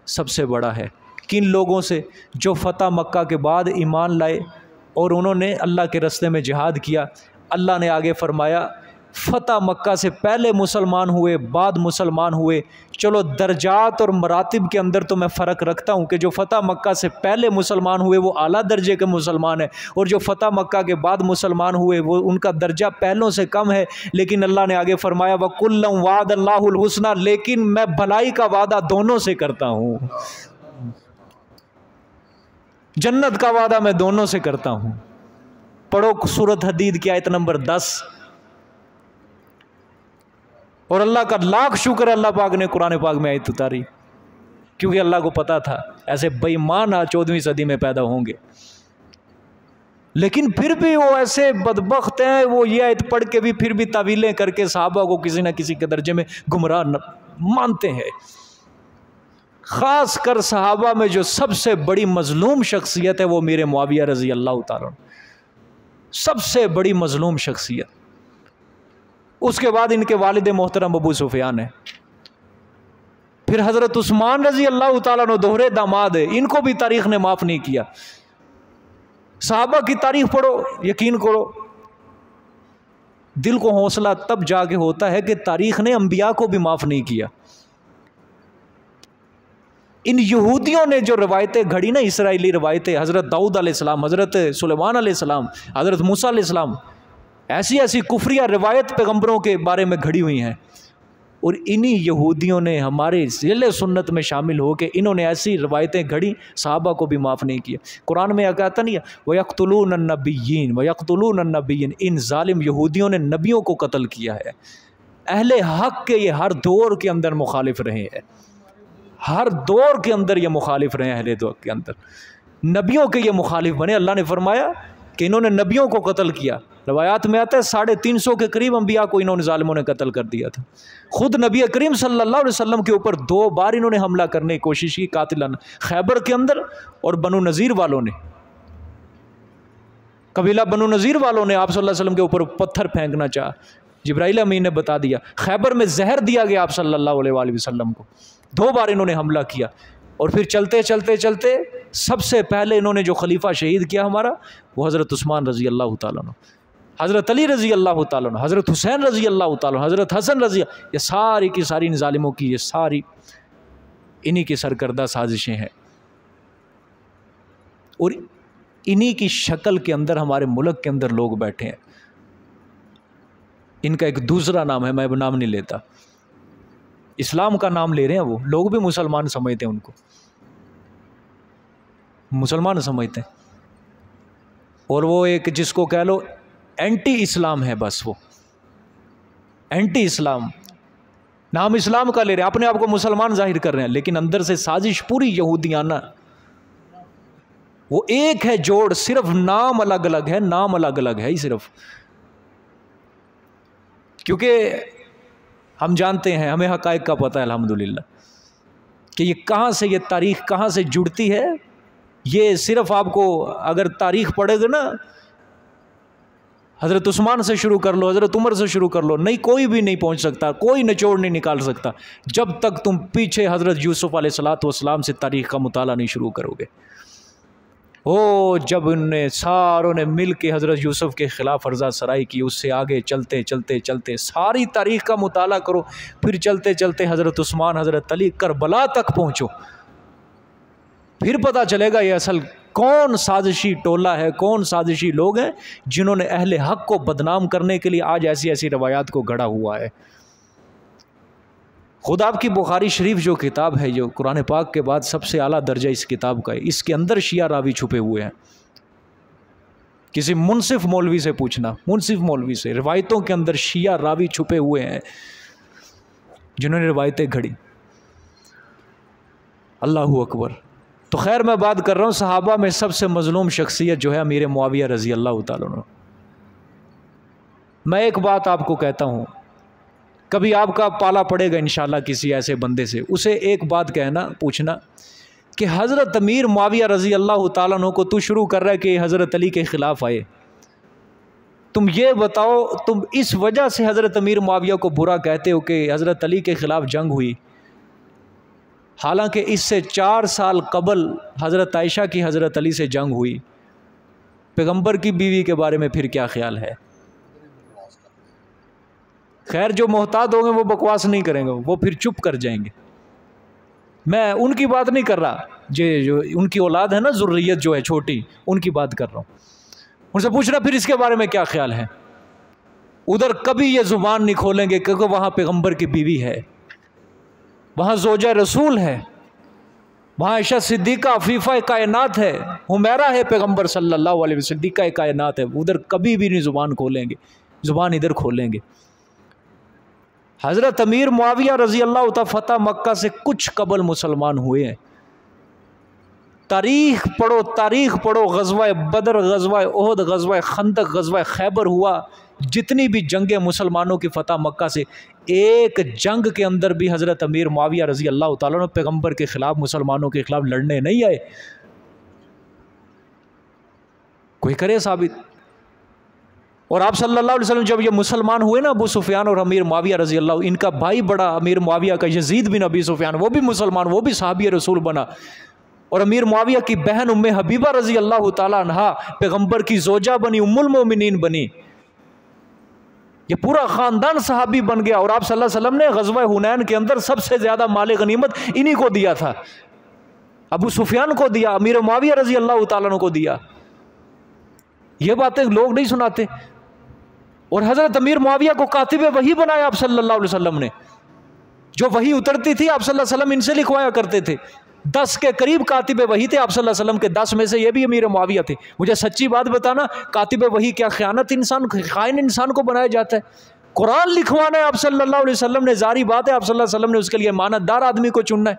सबसे बड़ा है। किन लोगों से? जो फ़तह मक्का के बाद ईमान लाए और उन्होंने अल्लाह के रस्ते में जिहाद किया। अल्लाह ने आगे फरमाया फ़तह मक्का से पहले मुसलमान हुए, बाद मुसलमान हुए, चलो दर्जात और मरातिब के अंदर तो मैं फ़र्क रखता हूँ कि जो फ़तह मक्का से पहले मुसलमान हुए वो आला दर्जे के मुसलमान है, और जो फ़तह मक्का के बाद मुसलमान हुए वो उनका दर्जा पहलों से कम है। लेकिन अल्लाह ने आगे फरमाया वकुल्लम वादल्लाहुल हुस्ना, लेकिन मैं भलाई का वादा दोनों से करता हूँ, जन्नत का वादा मैं दोनों से करता हूँ। पढ़ो सूरत हदीद की आयत नंबर 10। और अल्लाह का लाख शुक्र है अल्लाह पाक ने कुरान पाक में आयत उतारी, क्योंकि अल्लाह को पता था ऐसे बेईमान 14वीं सदी में पैदा होंगे। लेकिन फिर भी वो ऐसे बदबख्त हैं, वो ये आयत पढ़ के भी फिर भी तावीलें करके सहाबा को किसी न किसी के दर्जे में गुमराह मानते हैं। ख़ास कर सहाबा में जो सबसे बड़ी मजलूम शख्सियत है वो अमीर मुआविया रज़ी अल्लाह ताला अन्हु, सबसे बड़ी मजलूम शख्सियत। उसके बाद इनके वालिद मोहतरम अबू सुफियान है, फिर हज़रत उस्मान रज़ी अल्लाह ताला अन्हु दोहरे दामाद है, इनको भी तारीख़ ने माफ़ नहीं किया। सहाबा की तारीख़ पढ़ो, यकीन करो दिल को हौसला तब जाके होता है कि तारीख़ ने अंबिया को भी माफ़ नहीं किया। इन यहूदियों ने जो रवायतें घड़ी ना, इसराइली रवायतें, हज़रत दाऊद अलैहिस्सलाम, हज़रत सुलेमान अलैहिस्सलाम, हज़रत मूसा अलैहिस्सलाम, ऐसी ऐसी कुफरिया रवायत पैगंबरों के बारे में घड़ी हुई हैं, और इन्हीं यहूदियों ने हमारे ज़िले सुन्नत में शामिल हो के इन्होंने ऐसी रवायतें घड़ी, सहाबा को भी माफ़ नहीं किया। कुरान में कहता नहीं है वयक़्तुलून अन्नबिय्यीन वयक़्तुलून अन्नबिय्यीन, इन जालिम यहूदियों ने नबियों को कत्ल किया है। अहले हक़ के ये हर दौर के अंदर मुखालिफ रहे हैं, हर दौर के अंदर ये मुखालिफ रहे हैं, अहले दौर के अंदर नबियों के ये मुखालिफ बने। अल्लाह ने फरमाया कि इन्होंने नबियों को कत्ल किया। रवायात में आता है 350 के करीब अंबिया को इन्होंने जालिमों ने कत्ल कर दिया था। खुद नबी करीम सल्लल्लाहु अलैहि वसल्लम के ऊपर 2 बार इन्होंने हमला करने की कोशिश की कातिलाना, खैबर के अंदर और बनु नज़ीर वालों ने, कबीला बनु नज़ीर वालों ने आप सल्लल्लाहु अलैहि वसल्लम के ऊपर पत्थर फेंकना चाहा, जिब्राइल अमीन ने बता दिया। खैबर में जहर दिया गया आप सल्लल्लाहु अलैहि वसल्लम को, 2 बार इन्होंने हमला किया। और फिर चलते चलते चलते सबसे पहले इन्होंने जो खलीफा शहीद किया हमारा वो हज़रत उस्मान रज़ी अल्लाह ताला अन्हु, हज़रत अली रज़ी अल्लाह ताला अन्हु, हज़रत हुसैन रज़ी अल्लाह ताला अन्हु, हज़रत हसन रज़ी, ये सारी की सारी इन ज़ालिमों की ये सारी इन्हीं की सरकर्दा साजिशें हैं। और इन्हीं की शक्ल के अंदर हमारे मुल्क के अंदर लोग बैठे हैं। इनका एक दूसरा नाम है, मैं अब नाम नहीं लेता, इस्लाम का नाम ले रहे हैं, वो लोग भी मुसलमान समझते हैं, उनको मुसलमान समझते हैं, और वो एक जिसको कह लो एंटी इस्लाम है, बस वो एंटी इस्लाम, नाम इस्लाम का ले रहे हैं, अपने आप को मुसलमान जाहिर कर रहे हैं, लेकिन अंदर से साजिश पूरी यहूदियाना। वो एक है जोड़, सिर्फ नाम अलग अलग है, नाम अलग अलग है ही सिर्फ। क्योंकि हम जानते हैं, हमें हक़ाइक़ का पता है अल्हम्दुलिल्लाह कि ये कहाँ से, ये तारीख़ कहाँ से जुड़ती है। ये सिर्फ आपको अगर तारीख़ पढ़ेगा ना, हज़रत उस्मान से शुरू कर लो, हज़रत उमर से शुरू कर लो, नहीं कोई भी नहीं पहुँच सकता, कोई निचोड़ नहीं निकाल सकता जब तक तुम पीछे हज़रत यूसुफ़ अलैहिस्सलाम से तारीख़ का मुताला नहीं शुरू करोगे। ओ जब उनने सारों ने मिल के हज़रत यूसुफ़ के ख़िलाफ़ अर्ज़ा सराई की, उससे आगे चलते चलते चलते सारी तारीख़ का मुताला करो, फिर चलते चलते हज़रत उस्मान, हज़रत अली, करबला तक पहुँचो, फिर पता चलेगा ये असल कौन साजिशी टोला है, कौन साजिशी लोग हैं जिन्होंने अहले हक़ को बदनाम करने के लिए आज ऐसी ऐसी रवायात को गढ़ा हुआ है। खुद आपकी बुखारी शरीफ जो किताब है, जो कुरान पाक के बाद सबसे आला दर्जा इस किताब का है, इसके अंदर शिया रावी छुपे हुए हैं। किसी मुनसिफ मौलवी से पूछना, मुनसिफ मौलवी से, रिवायतों के अंदर शिया रावी छुपे हुए हैं जिन्होंने रिवायतें घड़ी। अल्लाहु अकबर। तो खैर मैं बात कर रहा हूँ, सहाबा में सबसे मजलूम शख्सियत जो है अमीर मुआविया रज़ी अल्लाह ताला अन्हु। मैं एक बात आपको कहता हूँ, कभी आपका पाला पड़ेगा इंशाअल्लाह किसी ऐसे बंदे से, उसे एक बात कहना, पूछना कि हज़रत अमीर मुआविया रज़ी अल्लाह ताला अन्हु को तू शुरू कर रहा है कि हज़रत अली के ख़िलाफ़ आए, तुम ये बताओ तुम इस वजह से हज़रत अमीर मुआविया को बुरा कहते हो कि हज़रत अली के ख़िलाफ़ जंग हुई, हालांकि इससे 4 साल कबल हज़रत आयशा की हज़रत अली से जंग हुई। पैगंबर की बीवी के बारे में फिर क्या ख्याल है? खैर जो मोहताद होंगे वो बकवास नहीं करेंगे, वो फिर चुप कर जाएंगे। मैं उनकी बात नहीं कर रहा, जो उनकी औलाद है ना, ज़ुर्रियत जो है छोटी, उनकी बात कर रहा हूँ। उनसे पूछना फिर इसके बारे में क्या ख्याल है। उधर कभी ये ज़ुबान नहीं खोलेंगे क्योंकि वहाँ पैगंबर की बीवी है, वहाँ ज़ौजा रसूल है, वहाँ आयशा सिद्दीक़ा अफ़ीफ़ा कायनात है, हुमैरा है पैगंबर सल्लल्लाहु अलैहि वसल्लम, सिद्दीक़ा कायनात है। उधर कभी भी नहीं ज़ुबान खोलेंगे, ज़ुबान इधर खोलेंगे। हज़रत अमीर मुआविया रज़ी अल्लाह तआला फ़तह मक्का से कुछ कबल मुसलमान हुए हैं। तारीख़ पढ़ो, तारीख़ पढ़ो, ग़ज़वा बदर, ग़ज़वा उहद, ग़ज़वा खंदक, ग़ज़वा खैबर हुआ, जितनी भी जंगें मुसलमानों की फ़तह मक्का से, एक जंग के अंदर भी हज़रत अमीर मुआविया रज़ी अल्लाह तआला अन्हु पैगंबर के ख़िलाफ़, मुसलमानों के ख़िलाफ़ लड़ने नहीं आए। कोई करे साबित। और आप सल्लल्लाहु अलैहि वसल्लम जब ये मुसलमान हुए ना, अबू सुफियान और अमीर मुआविया रज़ी अल्लाह, इनका भाई बड़ा अमीर मुआविया का यजीद बिन अबी सुफियान, वो भी मुसलमान, वो भी सहाबी रसूल बना। और अमीर मुआविया की बहन उम्मे हबीबा रज़ी अल्लाह ताला अन्हा पैगंबर की ज़ौजा बनी, उम्मुल मोमिनीन बनी। ये पूरा ख़ानदान सहाबी बन गया। और आप सल्लल्लाहु अलैहि वसल्लम ने ग़ज़वा हुनैन के अंदर सबसे ज़्यादा माल गनीमत इन्हीं को दिया था, अबू सुफियान को दिया, अमीर मुआविया रज़ी अल्लाह ताला अन्हु को दिया। ये बातें लोग नहीं सुनाते। और हज़रत अमीर मुआविया को कातिब वही बनाया आप सल्लल्लाहु अलैहि वसल्लम ने। जो वही उतरती थी आप सल्लल्लाहु अलैहि वसल्लम इनसे लिखवाया करते थे। 10 के करीब कातिब वही थे आप सल्लल्लाहु अलैहि वसल्लम के, 10 में से ये भी अमीर मुआविया थे। मुझे सच्ची बात बताना, कातिब वही क्या ख़यानत इंसान, ख़ाइन इंसान को बनाया जाता है? कुरान लिखवाना है आप सल्लल्लाहु अलैहि वसल्लम ने, जारी बात है आप सल्लल्लाहु अलैहि वसल्लम ने उसके लिए मानतदार आदमी को चुनना है।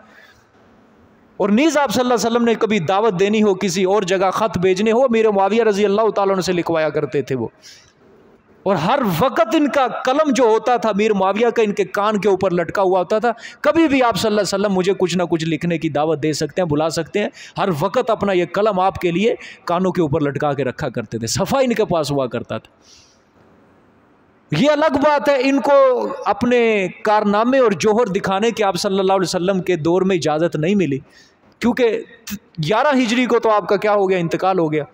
और नीज़ आप सल्लल्लाहु अलैहि वसल्लम ने कभी दावत देनी हो, किसी और जगह ख़त भेजने हो, अमीर मुआविया रज़ी अल्लाह ताला अन्हु से लिखवाया करते थे वो। और हर वक्त इनका कलम जो होता था अमीर मुआविया का, इनके कान के ऊपर लटका हुआ होता था। कभी भी आप सल्लल्लाहु अलैहि वसल्लम मुझे कुछ ना कुछ लिखने की दावत दे सकते हैं, बुला सकते हैं, हर वक्त अपना ये कलम आपके लिए कानों के ऊपर लटका के रखा करते थे। सफ़ा इनके पास हुआ करता था। ये अलग बात है, इनको अपने कारनामे और जोहर दिखाने की आप सल्लल्लाहु अलैहि वसल्लम के दौर में इजाज़त नहीं मिली। क्योंकि 11 हिजरी को तो आपका क्या हो गया, इंतकाल हो गया।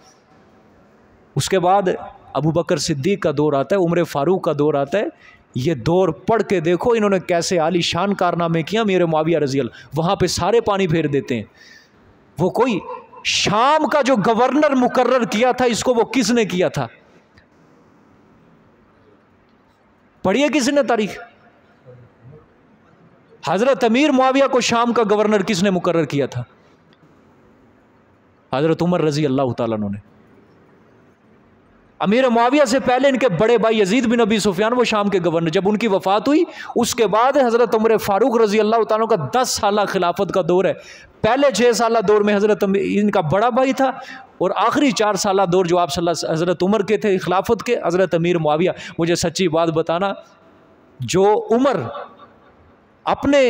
उसके बाद अबू बकर सिद्दीक का दौर आता है, उमर फारूक का दौर आता है। ये दौर पढ़ के देखो इन्होंने कैसे आलीशान कारनामे किया अमीर मुआविया रज़ी अल्लाह। वहाँ पे सारे पानी फेर देते हैं। वो कोई शाम का जो गवर्नर मुकर्रर किया था, इसको वो किसने किया था? पढ़िए किसने तारीख। हजरत अमीर मुआविया को शाम का गवर्नर किसने मुकर्रर किया था? हजरत उमर रजी अल्लाह तआला अन्हु ने। अमीर मुआविया से पहले इनके बड़े भाई यजीद बिन अबी सुफियान वो शाम के गवर्नर। जब उनकी वफात हुई उसके बाद हजरत उमर फारूक रजी अल्लाह तआला का 10 साल खिलाफत का दौर है। पहले 6 साल दौर में हजरत इनका बड़ा भाई था और आखिरी 4 साल दौर जो आप हजरत उमर के थे खिलाफत के, हजरत अमीर मुआविया। मुझे सच्ची बात बताना, जो उमर अपने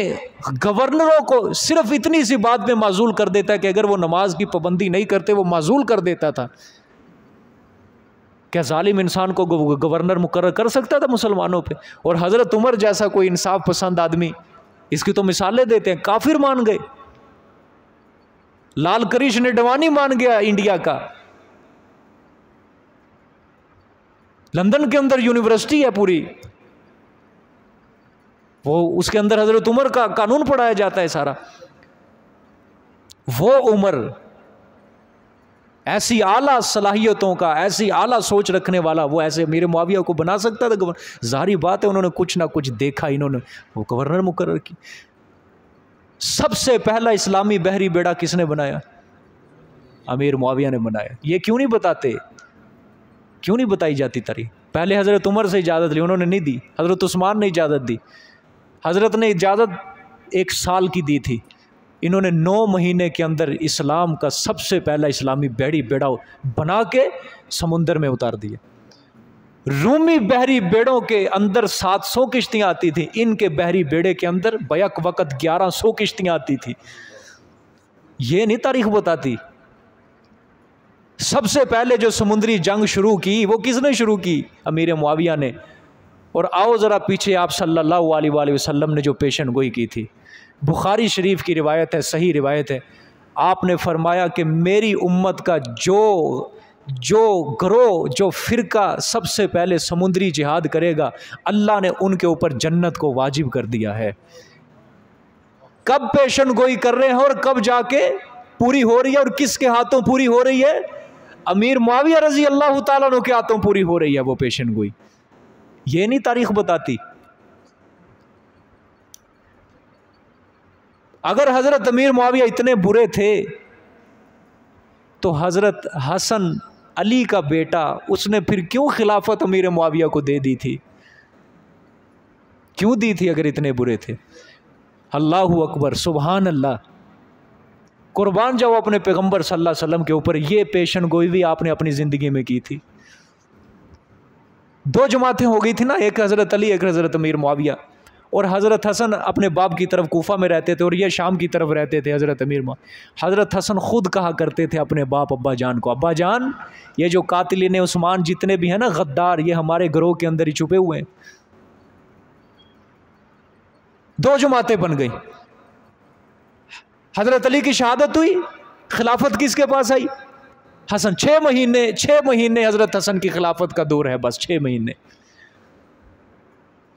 गवर्नरों को सिर्फ इतनी सी बात में माजूल कर देता है कि अगर वो नमाज की पाबंदी नहीं करते वो माजूल कर देता था, क्या जालिम इंसान को गवर्नर मुकर्रर कर सकता था मुसलमानों पे? और हजरत उमर जैसा कोई इंसाफ पसंद आदमी, इसकी तो मिसालें देते हैं। काफिर मान गए, लाल करिश ने डवानी मान गया इंडिया का। लंदन के अंदर यूनिवर्सिटी है पूरी, वो उसके अंदर हजरत उमर का कानून पढ़ाया जाता है सारा। वो उमर ऐसी आला सलाहियतों का, ऐसी आला सोच रखने वाला, वो ऐसे अमीर मुआविया को बना सकता था गवर्नर? जाहिर बात है उन्होंने कुछ ना कुछ देखा, इन्होंने वो गवर्नर मुकर्रर की। सबसे पहला इस्लामी बहरी बेड़ा किसने बनाया? अमीर मुआविया ने बनाया। ये क्यों नहीं बताते, क्यों नहीं बताई जाती तारीख? पहले हजरत उमर से इजाज़त ली, उन्होंने नहीं दी। हजरत उस्मान ने इजाज़त दी, हजरत ने इजाज़त 1 साल की दी थी। इन्होंने 9 महीने के अंदर इस्लाम का सबसे पहला इस्लामी बहरी बेड़ा बना के समुंदर में उतार दिया। रूमी बहरी बेड़ों के अंदर 700 किश्तियाँ आती थी, इनके बहरी बेड़े के अंदर बैक वक़्त 1100 किश्तियाँ आती थी। ये नहीं तारीख बताती। सबसे पहले जो समुद्री जंग शुरू की वो किसने शुरू की? अमीर मुआविया ने। और आओ ज़रा पीछे, आप सल्लल्लाहु अलैहि वसल्लम ने जो पेशन गोई की थी, बुखारी शरीफ की रिवायत है, सही रिवायत है। आपने फरमाया कि मेरी उम्मत का जो ग्रोह, जो फ़िरका सबसे पहले समुद्री जिहाद करेगा, अल्लाह ने उनके ऊपर जन्नत को वाजिब कर दिया है। कब पेशन गोई कर रहे हैं और कब जाके पूरी हो रही है, और किसके हाथों पूरी हो रही है? अमीर मुआविया रजी अल्लाह तआला अन्हु के हाथों पूरी हो रही है वो पेशन गोई। ये नहीं तारीख बताती। अगर हजरत अमीर मुआविया इतने बुरे थे तो हजरत हसन अली का बेटा, उसने फिर क्यों खिलाफत अमीर मुआविया को दे दी थी? क्यों दी थी अगर इतने बुरे थे? अल्लाहु अकबर, सुभान अल्लाह। कुर्बान जाओ अपने पैगंबर सल्लल्लाहु अलैहि वसल्लम के ऊपर। ये पेशन गोई भी आपने अपनी ज़िंदगी में की थी। 2 जमातें हो गई थी ना, एक हज़रत अली, एक हज़रत अमीर मुआविया। और हज़रत हसन अपने बाप की तरफ कूफा में रहते थे और ये शाम की तरफ रहते थे हज़रत अमीर मुआविया। हज़रत हसन खुद कहा करते थे अपने बाप अब्बा जान को, अब्बा जान, ये जो कातिलीन उस्मान जितने भी हैं ना, गद्दार, ये हमारे घरों के अंदर ही छुपे हुए हैं। 2 जमातें बन गई। हज़रत अली की शहादत हुई, खिलाफत किसके पास आई? हसन। 6 महीने हज़रत हसन की खिलाफत का दौर है, बस 6 महीने।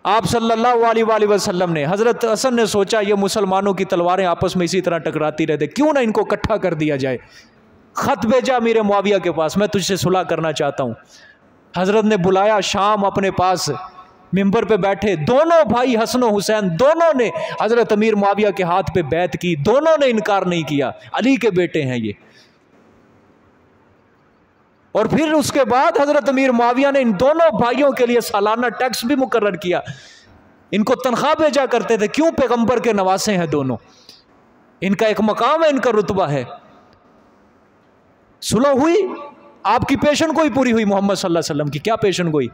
आप सल्लल्लाहु अलैहि वसल्लम ने, हज़रत हसन ने सोचा ये मुसलमानों की तलवारें आपस में इसी तरह टकराती रहते, क्यों ना इनको इकट्ठा कर दिया जाए। ख़त भेजा अमीर मुआविया के पास, मैं तुझसे सुलह करना चाहता हूँ। हज़रत ने बुलाया शाम अपने पास, मिंबर पे बैठे दोनों भाई हसन और हुसैन, दोनों ने हज़रत अमीर मुआविया के हाथ पे बैत की, दोनों ने इनकार नहीं किया, अली के बेटे हैं ये। और फिर उसके बाद हज़रत अमीर मुआविया ने इन दोनों भाइयों के लिए सालाना टैक्स भी मुकर्रर किया। इनको तनख्वाह भेजा करते थे, क्यों? पैगंबर के नवासे हैं दोनों, इनका एक मकाम है, इनका रुतबा है। सुलह हुई, आपकी पेशन गोई पूरी हुई मोहम्मद सल्लल्लाहु अलैहि वसल्लम की। क्या पेशन गोई?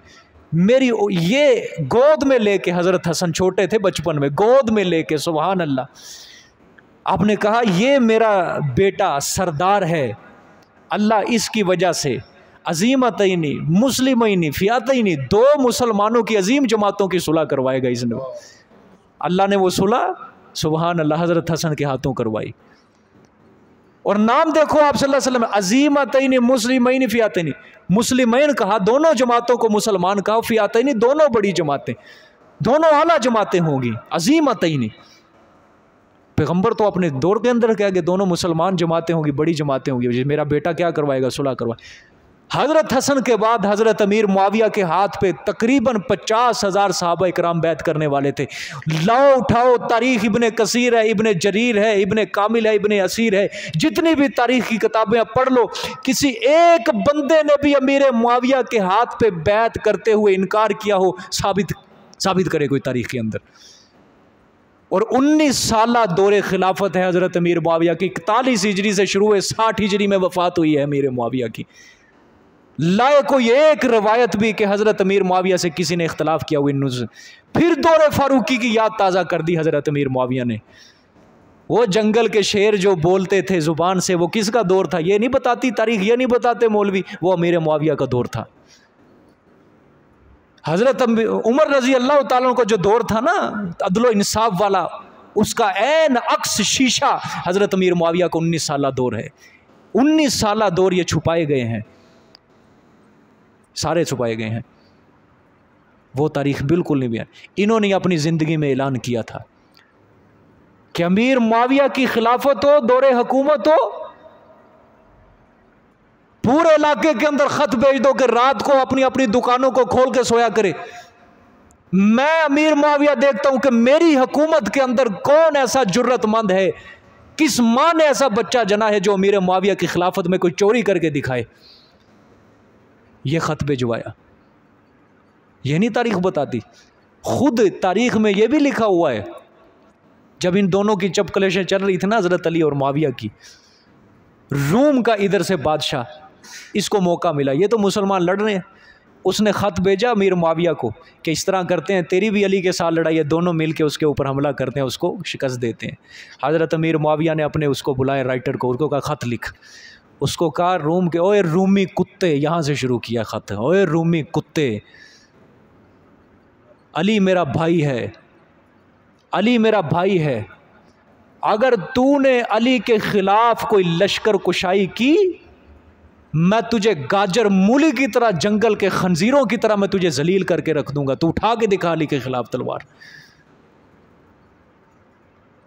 मेरी ये गोद में लेके, हज़रत हसन छोटे थे बचपन में, गोद में लेके, सुभान अल्लाह, आपने कहा ये मेरा बेटा सरदार है, अल्लाह इसकी वजह से अजीमतैनी मुस्लिमैनी फ़ियातैनी, 2 मुसलमानों की अजीम जमातों की सुलह करवाएगा इसने। अल्लाह ने वो सुलह सुभान अल्लाह हज़रत हसन के हाथों करवाई। और नाम देखो आप सल्लल्लाहु अलैहि वसल्लम, अजीमतैन मुस्लिमैन फियातैन, मुस्लिमैन कहा दोनों जमातों को मुसलमान कहा, फियातैन दोनों बड़ी जमातें, दोनों आला जमातें होंगी, अजीमतैन। पैगंबर तो अपने दौर के अंदर कह गए दोनों मुसलमान जमातें होंगी, बड़ी जमातें होंगी, मेरा बेटा क्या करवाएगा, सुलह करवाए। हज़रत हसन के बाद हज़रत अमीर मुआविया के हाथ पे तकरीबन 50,000 सहाबा इकराम बैत करने वाले थे। लाओ उठाओ, तारीख इब्ने कसीर है, इब्ने जरीर है, इब्ने कामिल है, इब्ने असीर है, जितनी भी तारीख की किताबें आप पढ़ लो, किसी एक बंदे ने भी अमीर मुआविया के हाथ पे बैत करते हुए इनकार किया हो, साबित करे कोई तारीख के अंदर। और 19 साल दौरे खिलाफत है हज़रत अमीर मुआविया की, 41 हिजरी से शुरू हुए 60 हिजरी में वफ़ात हुई है अमीर मुआविया की। लाए कोई एक रवायत भी कि हज़रत अमीर मुआविया से किसी ने इख्तलाफ किया हुआ इन। फिर दौरे फारूकी की याद ताज़ा कर दी हज़रत अमीर मुआविया ने। वो जंगल के शेर जो बोलते थे ज़ुबान से, वो किसका दौर था ये नहीं बताती तारीख, ये नहीं बताते मौलवी, वो अमीर मुआविया का दौर था। हज़रत उमर रज़ी अल्लाह ताला को जो दौर था ना अदलो इंसाफ वाला, उसका ऐन अक्स शीशा हज़रत अमीर मुआविया को 19 साल दौर है। 19 साल दौर ये छुपाए गए हैं, सारे छुपाए गए हैं, वो तारीख बिल्कुल नहीं बयान। इन्होंने अपनी ज़िंदगी में ऐलान किया था कि अमीर मुआविया की खिलाफत हो, दौरे हुकूमत हो, पूरे इलाके के अंदर खत भेज दो कि रात को अपनी अपनी दुकानों को खोल के सोया करे। मैं अमीर मुआविया देखता हूं कि मेरी हुकूमत के अंदर कौन ऐसा जुर्रतमंद है, किस मां ने ऐसा बच्चा जना है जो अमीर मुआविया की खिलाफत में कोई चोरी करके दिखाए। यह खत भिजवाया, यह नहीं तारीख बताती, खुद तारीख में यह भी लिखा हुआ है। जब इन दोनों की चपकलेशें चल रही थी ना हज़रत अली और मुआविया की, रूम का इधर से बादशाह, इसको मौका मिला, ये तो मुसलमान लड़ रहे हैं, उसने ख़त भेजा अमीर मुआविया को कि इस तरह करते हैं, तेरी भी अली के साथ लड़ाई है, दोनों मिल के उसके ऊपर हमला करते हैं, उसको शिकस्त देते हैं। हज़रत अमीर मुआविया ने अपने उसको बुलाया राइटर को, उसको कहा ख़त लिख। उसको कहा रूम के, ओए रूमी कुत्ते, यहाँ से शुरू किया ख़त, ओए रूमी कुत्ते, अली मेरा भाई है, अली मेरा भाई है, अगर तूने अली के ख़िलाफ़ कोई लश्कर कुशाई की, मैं तुझे गाजर मूली की तरह, जंगल के खंजीरों की तरह मैं तुझे जलील करके रख दूंगा, तू उठा के दिखा अली के खिलाफ तलवार।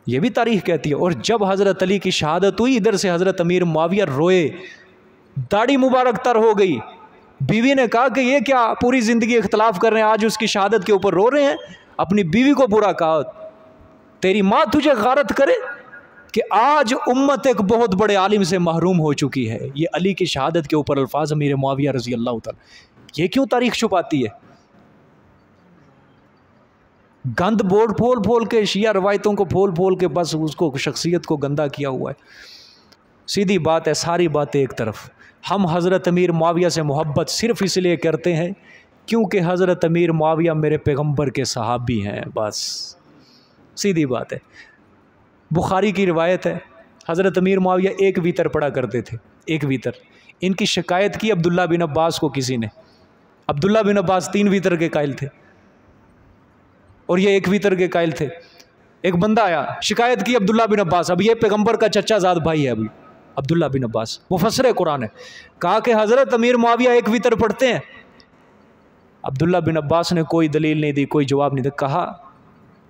ये भी तारीख कहती है। और जब हज़रत अली की शहादत हुई, इधर से हज़रत अमीर मुआविया रोए, दाढ़ी मुबारक तर हो गई। बीवी ने कहा कि ये क्या पूरी ज़िंदगी इख्तलाफ कर रहे हैं, आज उसकी शहादत के ऊपर रो रहे हैं। अपनी बीवी को बुरा कहा, तेरी माँ तुझे गारत करे कि आज उम्मत एक बहुत बड़े आलिम से महरूम हो चुकी है। ये अली की शहादत के ऊपर अल्फाज अमीर मुआविया रज़ी अल्लाह ताला, ये क्यों तारीख छुपाती है? गंद बोर्ड फोल फोल के, शिया रवायतों को फोल फोल के बस उसको शख्सियत को गंदा किया हुआ है। सीधी बात है, सारी बातें एक तरफ। हम हज़रत अमीर मुआविया से मोहब्बत सिर्फ़ इसलिए करते हैं क्योंकि हज़रत अमीर मुआविया मेरे पैगम्बर के सहाबी हैं, बस सीधी बात है। बुखारी की रिवायत है, हज़रत अमीर मुआविया एक वीतर पढ़ा करते थे, एक वीतर। इनकी शिकायत की अब्दुल्ला बिन अब्बास को किसी ने। अब्दुल्ला बिन अब्बास 3 वीतर के कायल थे और ये 1 वीतर के कायल थे। एक बंदा आया, शिकायत की अब्दुल्ला बिन अब्बास, अब ये पैगम्बर का चचाजाद भाई है, अभी अब्दुल्ला बिन अब्बास मुफस्सिर कुरान है। कहा कि हज़रत अमीर मुआविया 1 वीतर पढ़ते हैं। अब्दुल्ला बिन अब्बास ने कोई दलील नहीं दी, कोई जवाब नहीं दिया। कहा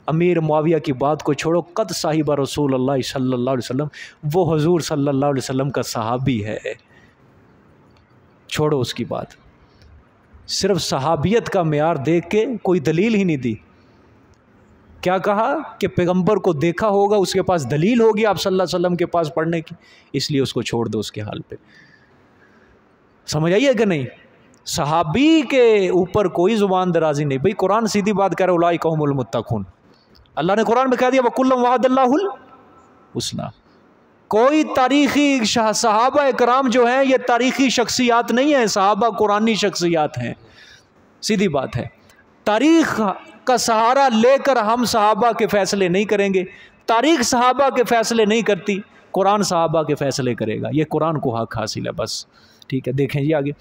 अमीर मुआविया की बात को छोड़ो, कद साहिबा रसूलुल्लाह सल्लल्लाहु अलैहि वसल्लम, वो हुजूर सल्लल्लाहु अलैहि वसल्लम का सहाबी है, छोड़ो उसकी बात। सिर्फ सहाबियत का मेयार देख के कोई दलील ही नहीं दी। क्या कहा कि पैगंबर को देखा होगा, उसके पास दलील होगी आप सल्लल्लाहु अलैहि वसल्लम के पास पढ़ने की, इसलिए उसको छोड़ दो उसके हाल पे। समझ आइए कि नहीं? सहाबी के ऊपर कोई ज़ुबान दराजी नहीं। भाई कुरान सीधी बात कह रहा है, उलाइका हुमुल मुत्तक़ून। अल्लाह ने कुरान में कह दिया वकुल्लम वअदल्लाहुल हुस्ना। कोई तारीख़ी सहाबा इकराम जो हैं ये तारीख़ी शख्सियात नहीं है, सहाबा कुरानी शख्सियात हैं। सीधी बात है। तारीख़ का सहारा लेकर हम सहाबा के फ़ैसले नहीं करेंगे, तारीख़ सहाबा के फ़ैसले नहीं करती, कुरान सहाबा के फ़ैसले करेगा। ये कुरान को हक़ हासिल है, बस ठीक है। देखें जी आगे,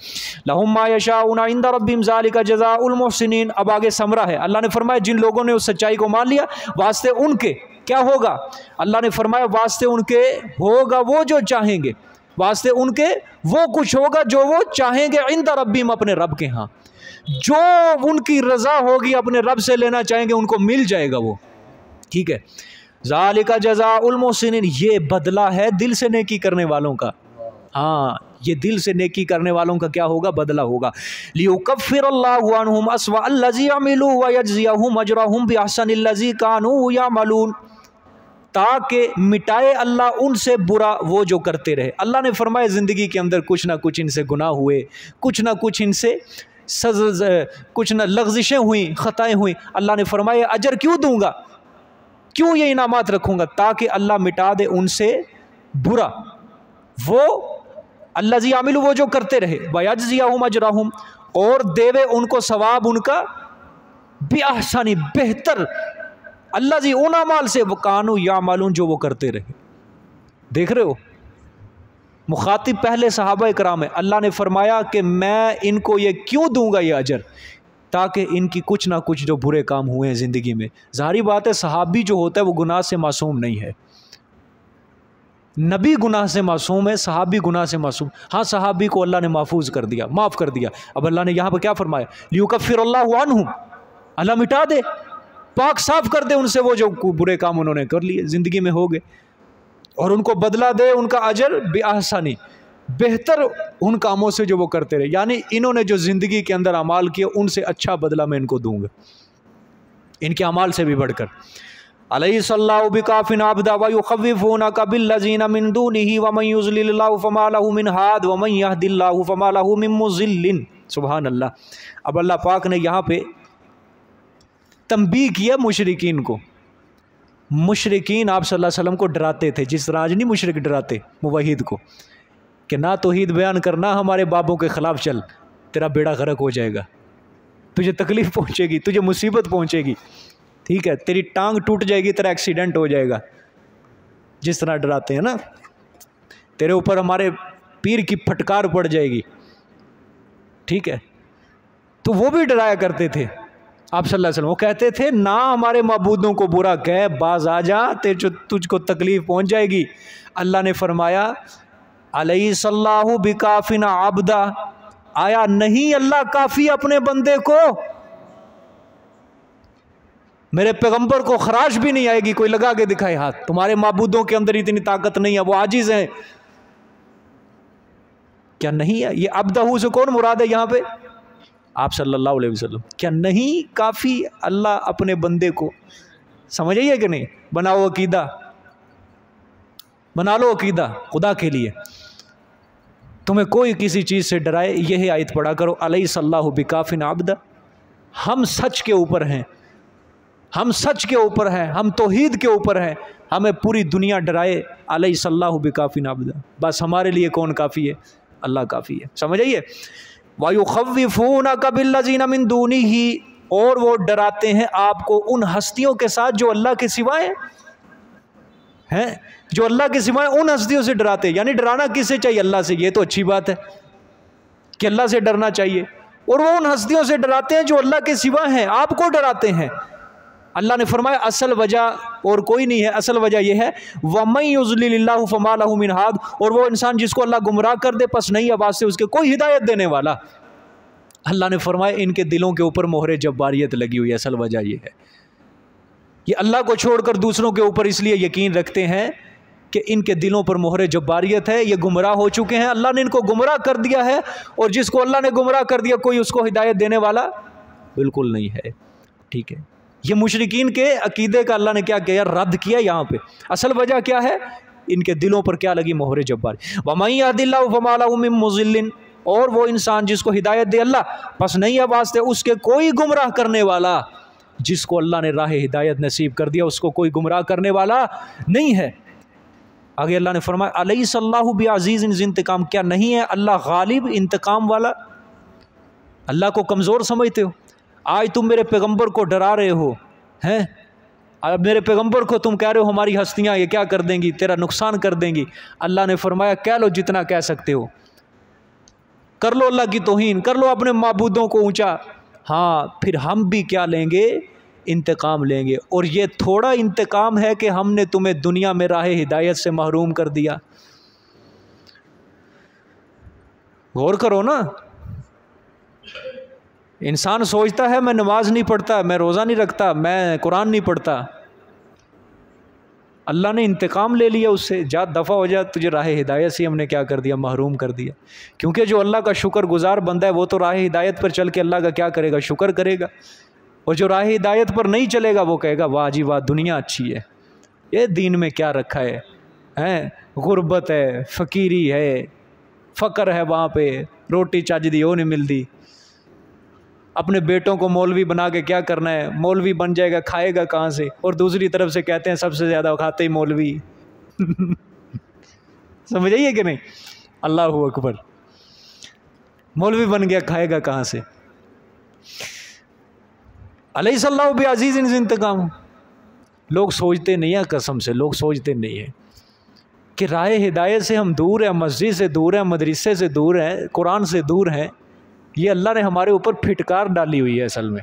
लहुम मा यशाऊना इंदा रब्बिहिम ज़ालिका जज़ाउल मुहसिनीन। अब आगे समरा है। अल्लाह ने फरमाया जिन लोगों ने उस सच्चाई को मान लिया वास्ते उनके क्या होगा? अल्लाह ने फरमाया वास्ते उनके होगा वो जो चाहेंगे, वास्ते उनके वो कुछ होगा जो वो चाहेंगे, इंदा रब्बिहिम, अपने रब के यहाँ। जो उनकी रज़ा होगी अपने रब से लेना चाहेंगे उनको मिल जाएगा वो, ठीक है। ज़ालिका जज़ाउल मुहसिनीन, ये बदला है दिल से नेकी करने वालों का। हाँ, ये दिल से नेकी करने वालों का क्या होगा? बदला होगा। लियुकफ्फिरल्लाहु अन्हुम अस्वअल्लज़ी अमिलू व यजज़ियहुम अजरहुम बिअहसनिल्लज़ी कानू यअमलून, ताकि मिटाए अल्लाह उनसे बुरा वो जो करते रहे। अल्लाह ने फरमाया ज़िंदगी के अंदर कुछ ना कुछ इनसे गुनाह हुए, कुछ ना कुछ इनसे कुछ ना लग़ज़िशें हुई, ख़ताएँ हुई। अल्लाह ने फरमाया अजर क्यों दूंगा, क्यों ये इनामात रखूँगा? ताकि अल्लाह मिटा दे उनसे बुरा, वो अल्लज़ी आमिलू वो जो करते रहे, वयजज़ियहुम अजरहुम, और देवे उनको सवाब उनका बिअहसनी बेहतर, अल्लज़ी उन अमाल से वो कानू यामलून जो वो करते रहे। देख रहे हो, मुखातिब पहले सहाबा इकराम है। अल्लाह ने फरमाया कि मैं इनको ये क्यों दूंगा ये अजर, ताकि इनकी कुछ ना कुछ जो बुरे काम हुए हैं ज़िंदगी में। ज़ाहिर बात है सहाबी जो होता है वो गुनाह से मासूम नहीं है, नबी गुनाह से मासूम है, सहाबी गुनाह से मासूम। हाँ, सहाबी को अल्लाह ने महफूज कर दिया, माफ़ कर दिया। अब अल्लाह ने यहाँ पर क्या फरमाया? लियुकफ्फिरल्लाहु अन्हुम, अल्लाह मिटा दे, पाक साफ कर दे उनसे वो जो बुरे काम उन्होंने कर लिए, ज़िंदगी में हो गए, और उनको बदला दे उनका अजर बिअहसनी, बेहतर उन कामों से जो वो करते रहे। यानी इन्होंने जो ज़िंदगी के अंदर अमाल किए उनसे अच्छा बदला मैं इनको दूंगा, इनके अमाल से भी बढ़कर। अलैहिस्सलाहु बिकाफिन अब्दा व युखव्विफूनका बिल्लज़ीना मिन दूनिही व मन युज़लिल्लाहु फमा लहु मिन हाद व मन यहदिल्लाहु फमा लहु मिन मुज़िल्लिन। सुभान अल्लाह। अब अल्लाह पाक ने यहाँ पे तंबीह किया मुशरिकीन को। मुशरिकीन आप सल्लल्लाहु अलैहि वसल्लम को डराते थे, जिस तरह आज नहीं मुशरिक डराते मुवहिद को कि ना तौहीद बयान करना, हमारे बाबों के ख़िलाफ़ चल, तेरा बेड़ा गर्क हो जाएगा, तुझे तकलीफ़ पहुँचेगी, तुझे मुसीबत पहुँचेगी, ठीक है, तेरी टांग टूट जाएगी, तेरा एक्सीडेंट हो जाएगा, जिस तरह डराते हैं ना, तेरे ऊपर हमारे पीर की फटकार पड़ जाएगी, ठीक है। तो वो भी डराया करते थे आप सल्लल्लाहु अलैहि वसल्लम। वो कहते थे ना हमारे माबूदों को बुरा कह, बाज आ जा, तेरे तुझको तकलीफ़ पहुँच जाएगी। अल्लाह ने फरमाया अलैहिस्सलाहु बिकाफिन अब्दा, आया नहीं अल्लाह काफ़ी अपने बंदे को? मेरे पैगंबर को खराश भी नहीं आएगी, कोई लगा के दिखाए हाथ, तुम्हारे माबूदों के अंदर इतनी ताकत नहीं है, वो आजिज़ हैं, क्या नहीं है? ये अब्दहू से कौन मुराद है यहाँ पे? आप सल्लल्लाहु अलैहि वसल्लम। क्या नहीं काफ़ी अल्लाह अपने बंदे को? समझ आइए कि नहीं? बनाओ अकीदा, बना लो अकीदा खुदा के लिए। तुम्हें कोई किसी चीज़ से डराए, यही आयत पढ़ा करो, अलैहिस्सलाहु बिकाफिन अब्दा, हम सच के ऊपर हैं, हम सच के ऊपर हैं, हम तौहीद के ऊपर हैं, हमें पूरी दुनिया डराए, अलैहिस्सलाहु बिकाफिन अब्दा, बस हमारे लिए कौन काफ़ी है? अल्लाह काफ़ी है। समझ आइए। वयुखव्विफूनका बिल्लज़ीना मिन दूनिही, और वो डराते हैं आपको उन हस्तियों के साथ जो अल्लाह के सिवाय हैं, जो अल्लाह के सिवाय उन हस्तियों से डराते हैं। यानी डराना किससे चाहिए? अल्लाह से। ये तो अच्छी बात है कि अल्लाह से डरना चाहिए, और वो उन हस्तियों से डराते हैं जो अल्लाह के सिवा हैं, आपको डराते हैं। अल्लाह ने फरमाया असल वजह और कोई नहीं है, असल वजह यह है वमन युज़लिल्लाहु फमा लहु मिन हाद, और वो इंसान जिसको अल्लाह गुमराह कर दे पस नहीं आवाज़ से उसके कोई हिदायत देने वाला। अल्लाह ने फरमाया इनके दिलों के ऊपर मोहरे जब्बारियत लगी हुई है। असल वजह यह है, ये अल्लाह को छोड़कर दूसरों के ऊपर इसलिए यकीन रखते हैं कि इनके दिलों पर मोहरे जब्बारियत है, ये गुमराह हो चुके हैं, अल्लाह ने इनको गुमराह कर दिया है, और जिसको अल्लाह ने गुमराह कर दिया कोई उसको हिदायत देने वाला बिल्कुल नहीं है। ठीक है, ये मुशरिकीन के अकीदे का अल्लाह ने क्या किया? रद्द किया यहाँ पे। असल वजह क्या है? इनके दिलों पर क्या लगी? मोहरे जब्बारी। वमन यहदिल्लाहु फमा लहु मिन मुज़िल्लिन, और वो इंसान जिसको हिदायत दे अल्लाह, बस नहीं है वास्ते उसके कोई गुमराह करने वाला। जिसको अल्लाह ने राह हिदायत नसीब कर दिया उसको कोई गुमराह करने वाला नहीं है। आगे अल्लाह ने फरमाया अलैहिस्सलाहु बिअज़ीज़िन ज़िंतिकाम, क्या नहीं है अल्लाह गालिब इंतकाम वाला? अल्लाह को कमज़ोर समझते हो? आज तुम मेरे पैगंबर को डरा रहे हो हैं, अब मेरे पैगंबर को तुम कह रहे हो हमारी हस्तियाँ ये क्या कर देंगी, तेरा नुकसान कर देंगी। अल्लाह ने फरमाया कह लो जितना कह सकते हो, कर लो अल्लाह की तौहीन, कर लो अपने माबूदों को ऊंचा। हाँ, फिर हम भी क्या लेंगे? इंतकाम लेंगे। और ये थोड़ा इंतकाम है कि हमने तुम्हें दुनिया में राह हिदायत से महरूम कर दिया। गौर करो ना, इंसान सोचता है मैं नमाज नहीं पढ़ता, मैं रोज़ा नहीं रखता, मैं कुरान नहीं पढ़ता। अल्लाह ने इंतकाम ले लिया उससे, जा दफ़ा हो जा, तुझे राह हिदायत से हमने क्या कर दिया, महरूम कर दिया। क्योंकि जो अल्लाह का शुक्रगुजार बंदा है वो तो राह हिदायत पर चल के अल्लाह का क्या करेगा, शुक्र करेगा। और जो राह हिदायत पर नहीं चलेगा वो कहेगा वाह जी वाह, दुनिया अच्छी है, ये दीन में क्या रखा है, गुर्बत है, फ़कीरी है, फ़क्र है, वहाँ पे रोटी चाजदी हो नहीं मिलती। अपने बेटों को मौलवी बना के क्या करना है, मौलवी बन जाएगा, खाएगा कहाँ से। और दूसरी तरफ से कहते हैं सबसे ज़्यादा खाते ही मौलवी। समझ आइए कि नहीं? अल्लाह अकबर, मौलवी बन गया, खाएगा कहाँ से। अलैहिस्सलाहु बिअज़ीज़ इंतकाम। लोग सोचते नहीं हैं, कसम से लोग सोचते नहीं हैं कि राह हिदायत से हम दूर हैं, मस्जिद से दूर हैं, मदरसे से दूर हैं, कुरान से दूर हैं। ये अल्लाह ने हमारे ऊपर फिटकार डाली हुई है असल में।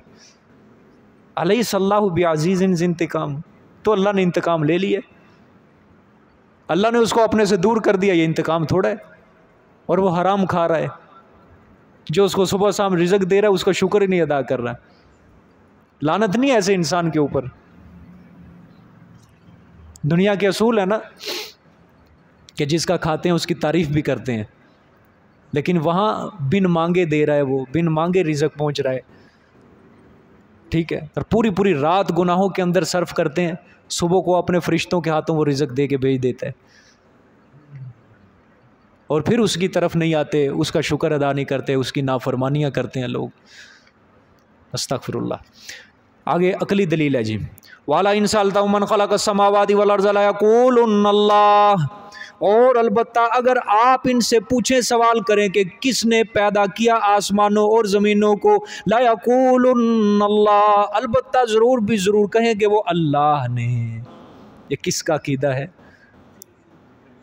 अलैहिस्सलाहु बिअज़ीज़ इंतकाम, तो अल्लाह ने इंतकाम ले लिया, अल्लाह ने उसको अपने से दूर कर दिया। ये इंतकाम थोड़ा है। और वो हराम खा रहा है, जो उसको सुबह शाम रिज़्क दे रहा है उसका शुक्र ही नहीं अदा कर रहा। लानत नहीं है ऐसे इंसान के ऊपर। दुनिया के असूल है ना कि जिसका खाते हैं उसकी तारीफ़ भी करते हैं, लेकिन वहाँ बिन मांगे दे रहा है, वो बिन मांगे रिज़्क पहुँच रहा है, ठीक है। और पूरी पूरी रात गुनाहों के अंदर सर्फ करते हैं, सुबह को अपने फरिश्तों के हाथों वो रिज़्क दे के भेज देता है, और फिर उसकी तरफ नहीं आते, उसका शुक्र अदा नहीं करते, उसकी नाफरमानियाँ करते हैं लोग। अस्तगफिरुल्लाह। आगे अकली दलील है जी, वाला इंसालता मन खलक़स समावाति वल अर्ज़ ला यक़ूलुन्नल्लाह। और अलबत्ता अगर आप इनसे पूछें, सवाल करें कि किसने पैदा किया आसमानों और ज़मीनों को, ला यक़ूलुन्नल्लाह, अलबत्ता ज़रूर भी ज़रूर कहें कि वो अल्लाह ने। ये किसका अक़ीदा है,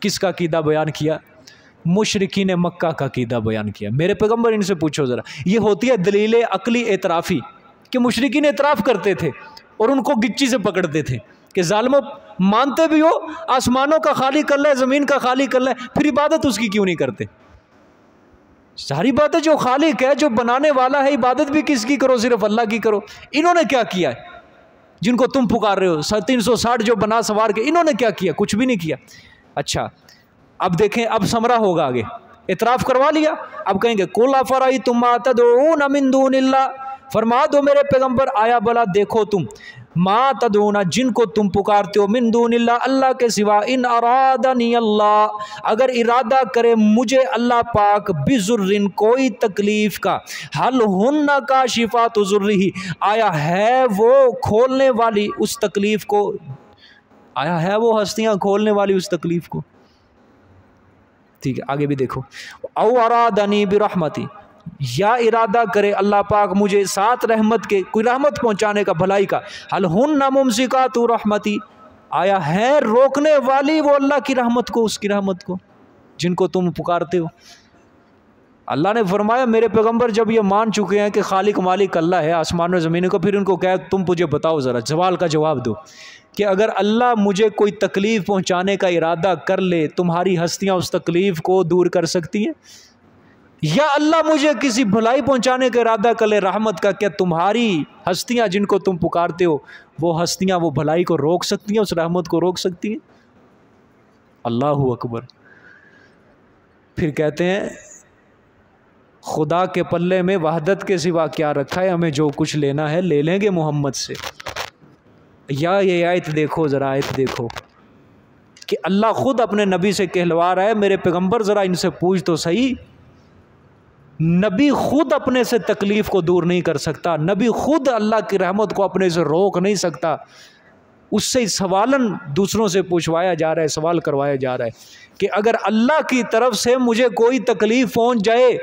किसका अक़ीदा बयान किया? मुशरिकीन मक्का का अक़ीदा बयान किया। मेरे पैगम्बर, इनसे पूछो ज़रा, ये होती है दलील अक़ली एतराफ़ी कि मुशरिकीन एतराफ़ करते थे और उनको गिच्ची से पकड़ते थे कि ज़ालिमों, मानते भी हो आसमानों का खालिक अल्लाह है, ज़मीन का खालिक अल्लाह है, फिर इबादत उसकी क्यों नहीं करते? सारी बातें जो खालिक है, जो बनाने वाला है, इबादत भी किसकी करो, सिर्फ अल्लाह की करो। इन्होंने क्या किया है जिनको तुम पुकार रहे हो, 360 जो बना सवार के, इन्होंने क्या किया? कुछ भी नहीं किया। अच्छा, अब देखें, अब समरा होगा आगे। इतराफ़ करवा लिया, अब कहेंगे कुल अफ़रअय्तुम मा तदऊन मिन दूनिल्लाह, फरमा दो मेरे पैगम्बर, आया भला देखो तुम, मा तदऊना, जिनको तुम पुकारते हो, मिन दूनिल्लाह, अल्लाह के सिवा, इन अरादनी अल्लाह, अगर इरादा करे मुझे अल्लाह पाक, बिज़ुर्रिन, कोई तकलीफ़ का, हल हुन्ना काशिफ़ातु ज़ुर्रिही, आया है वो खोलने वाली उस तकलीफ़ को, आया है वो हस्तियाँ खोलने वाली उस तकलीफ़ को। ठीक है, आगे भी देखो, औ अरादनी बिरहमती, या इरादा करे अल्लाह पाक मुझे साथ रहमत के, कोई रहमत पहुंचाने का, भलाई का, हल हुन्ना मुमसिकातु रहमती, आया है रोकने वाली वो अल्लाह की रहमत को, उसकी रहमत को, जिनको तुम पुकारते हो। अल्लाह ने फरमाया मेरे पैगंबर जब ये मान चुके हैं कि खालिक मालिक अल्लाह है आसमान और ज़मीन को, फिर उनको कहा तुम मुझे बताओ ज़रा, सवाल का जवाब दो कि अगर अल्लाह मुझे कोई तकलीफ़ पहुंचाने का इरादा कर ले, तुम्हारी हस्तियां उस तकलीफ़ को दूर कर सकती हैं? या अल्लाह मुझे किसी भलाई पहुंचाने का इरादा कर ले रहमत का, क्या तुम्हारी हस्तियां जिनको तुम पुकारते हो वो हस्तियां वो भलाई को रोक सकती हैं, उस रहमत को रोक सकती हैं? अल्लाहु अकबर। फिर कहते हैं खुदा के पल्ले में वहदत के सिवा क्या रखा है, हमें जो कुछ लेना है ले लेंगे मोहम्मद से। या ये आयत देखो ज़रा, आयत देखो कि अल्लाह ख़ुद अपने नबी से कहलवा रहा है, मेरे पैगंबर ज़रा इनसे पूछ तो सही, नबी खुद अपने से तकलीफ़ को दूर नहीं कर सकता, नबी खुद अल्लाह की रहमत को अपने से रोक नहीं सकता, उससे सवालन दूसरों से पूछवाया जा रहा है, सवाल करवाया जा रहा है कि अगर अल्लाह की तरफ से मुझे कोई तकलीफ़ पहुंच जाए,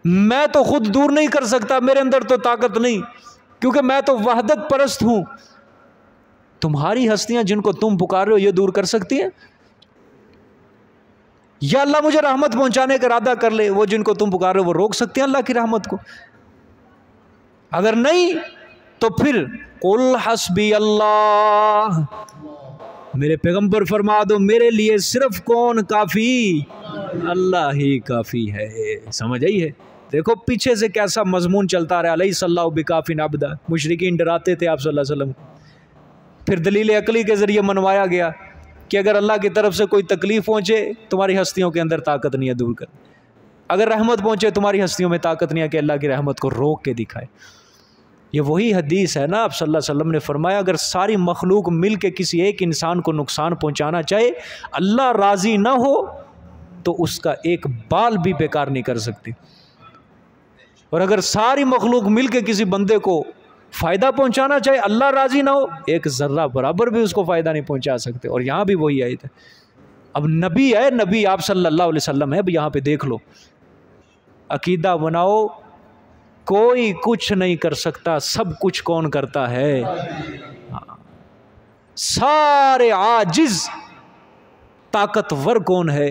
मैं तो खुद दूर नहीं कर सकता, मेरे अंदर तो ताकत नहीं, क्योंकि मैं तो वहदत परस्त हूं। तुम्हारी हस्तियां जिनको तुम पुकार रहे हो ये दूर कर सकती हैं? या अल्लाह मुझे रहमत पहुंचाने का इरादा कर ले, वो जिनको तुम पुकार रहे हो वो रोक सकते हैं अल्लाह की रहमत को? अगर नहीं तो फिर कुल हस्बी अल्लाह, मेरे पैगंबर फरमा दो मेरे लिए सिर्फ कौन काफ़ी, अल्लाह ही काफ़ी है। समझ आई है? देखो पीछे से कैसा मजमून चलता रहा, अलैहि सल्लल्लाहु बिकाफिन अब्दा। मुशरिकीन डराते थे आप सल्लल्लाहु अलैहि वसल्लम। फिर दलील अकली के ज़रिए मनवाया गया कि अगर अल्लाह की तरफ से कोई तकलीफ़ पहुँचे तुम्हारी हस्तियों के अंदर ताकत नहीं है दूर कर, अगर रहमत पहुँचे तुम्हारी हस्तियों में ताकत नहीं है कि अल्लाह की रहमत को रोक के दिखाए। ये वही हदीस है ना, आप सल्लल्लाहु अलैहि वसल्लम ने फरमाया अगर सारी मखलूक मिल के किसी एक इंसान को नुकसान पहुँचाना चाहे, अल्लाह राज़ी ना हो तो उसका एक बाल भी बेकार नहीं कर सकती। और अगर सारी मखलूक मिल के किसी बंदे को फ़ायदा पहुँचाना चाहे, अल्लाह राज़ी ना हो, एक ज़र्रा बराबर भी उसको फ़ायदा नहीं पहुँचा सकते। और यहाँ भी वही आयत है। अब नबी है, नबी आप सल्लल्लाहु अलैहि वसल्लम है। अब यहाँ पे देख लो, अकीदा बनाओ, कोई कुछ नहीं कर सकता, सब कुछ कौन करता है? सारे आजिज़ ताकतवर कौन है?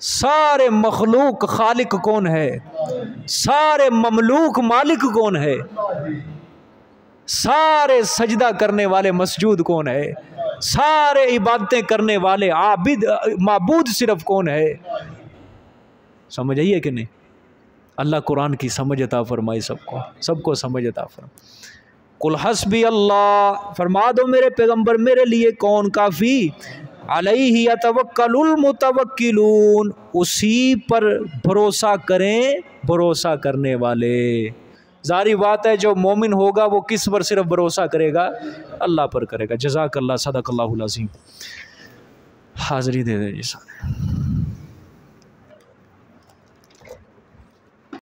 सारे मखलूक खालिक कौन है? सारे ममलूक मालिक कौन है? सारे सजदा करने वाले मसजूद कौन है? सारे इबादतें करने वाले आबिद माबूद सिर्फ कौन है? समझ आइए कि नहीं? अल्लाह कुरान की समझ अता फरमाए सबको, सबको समझ अता फरमाए। कुल हस्बी अल्लाह, फरमा दो मेरे पैगंबर मेरे लिए कौन काफ़ी, अलैहि यतवक्कलुल मुतवक्किलून, उसी पर भरोसा करें भरोसा करने वाले। जारी बात है जो मोमिन होगा वो किस पर सिर्फ भरोसा करेगा? अल्लाह पर करेगा। जज़ाकल्लाह, सदक़ल्लाहुल अज़ीम। हाज़री दे दे जी सारे।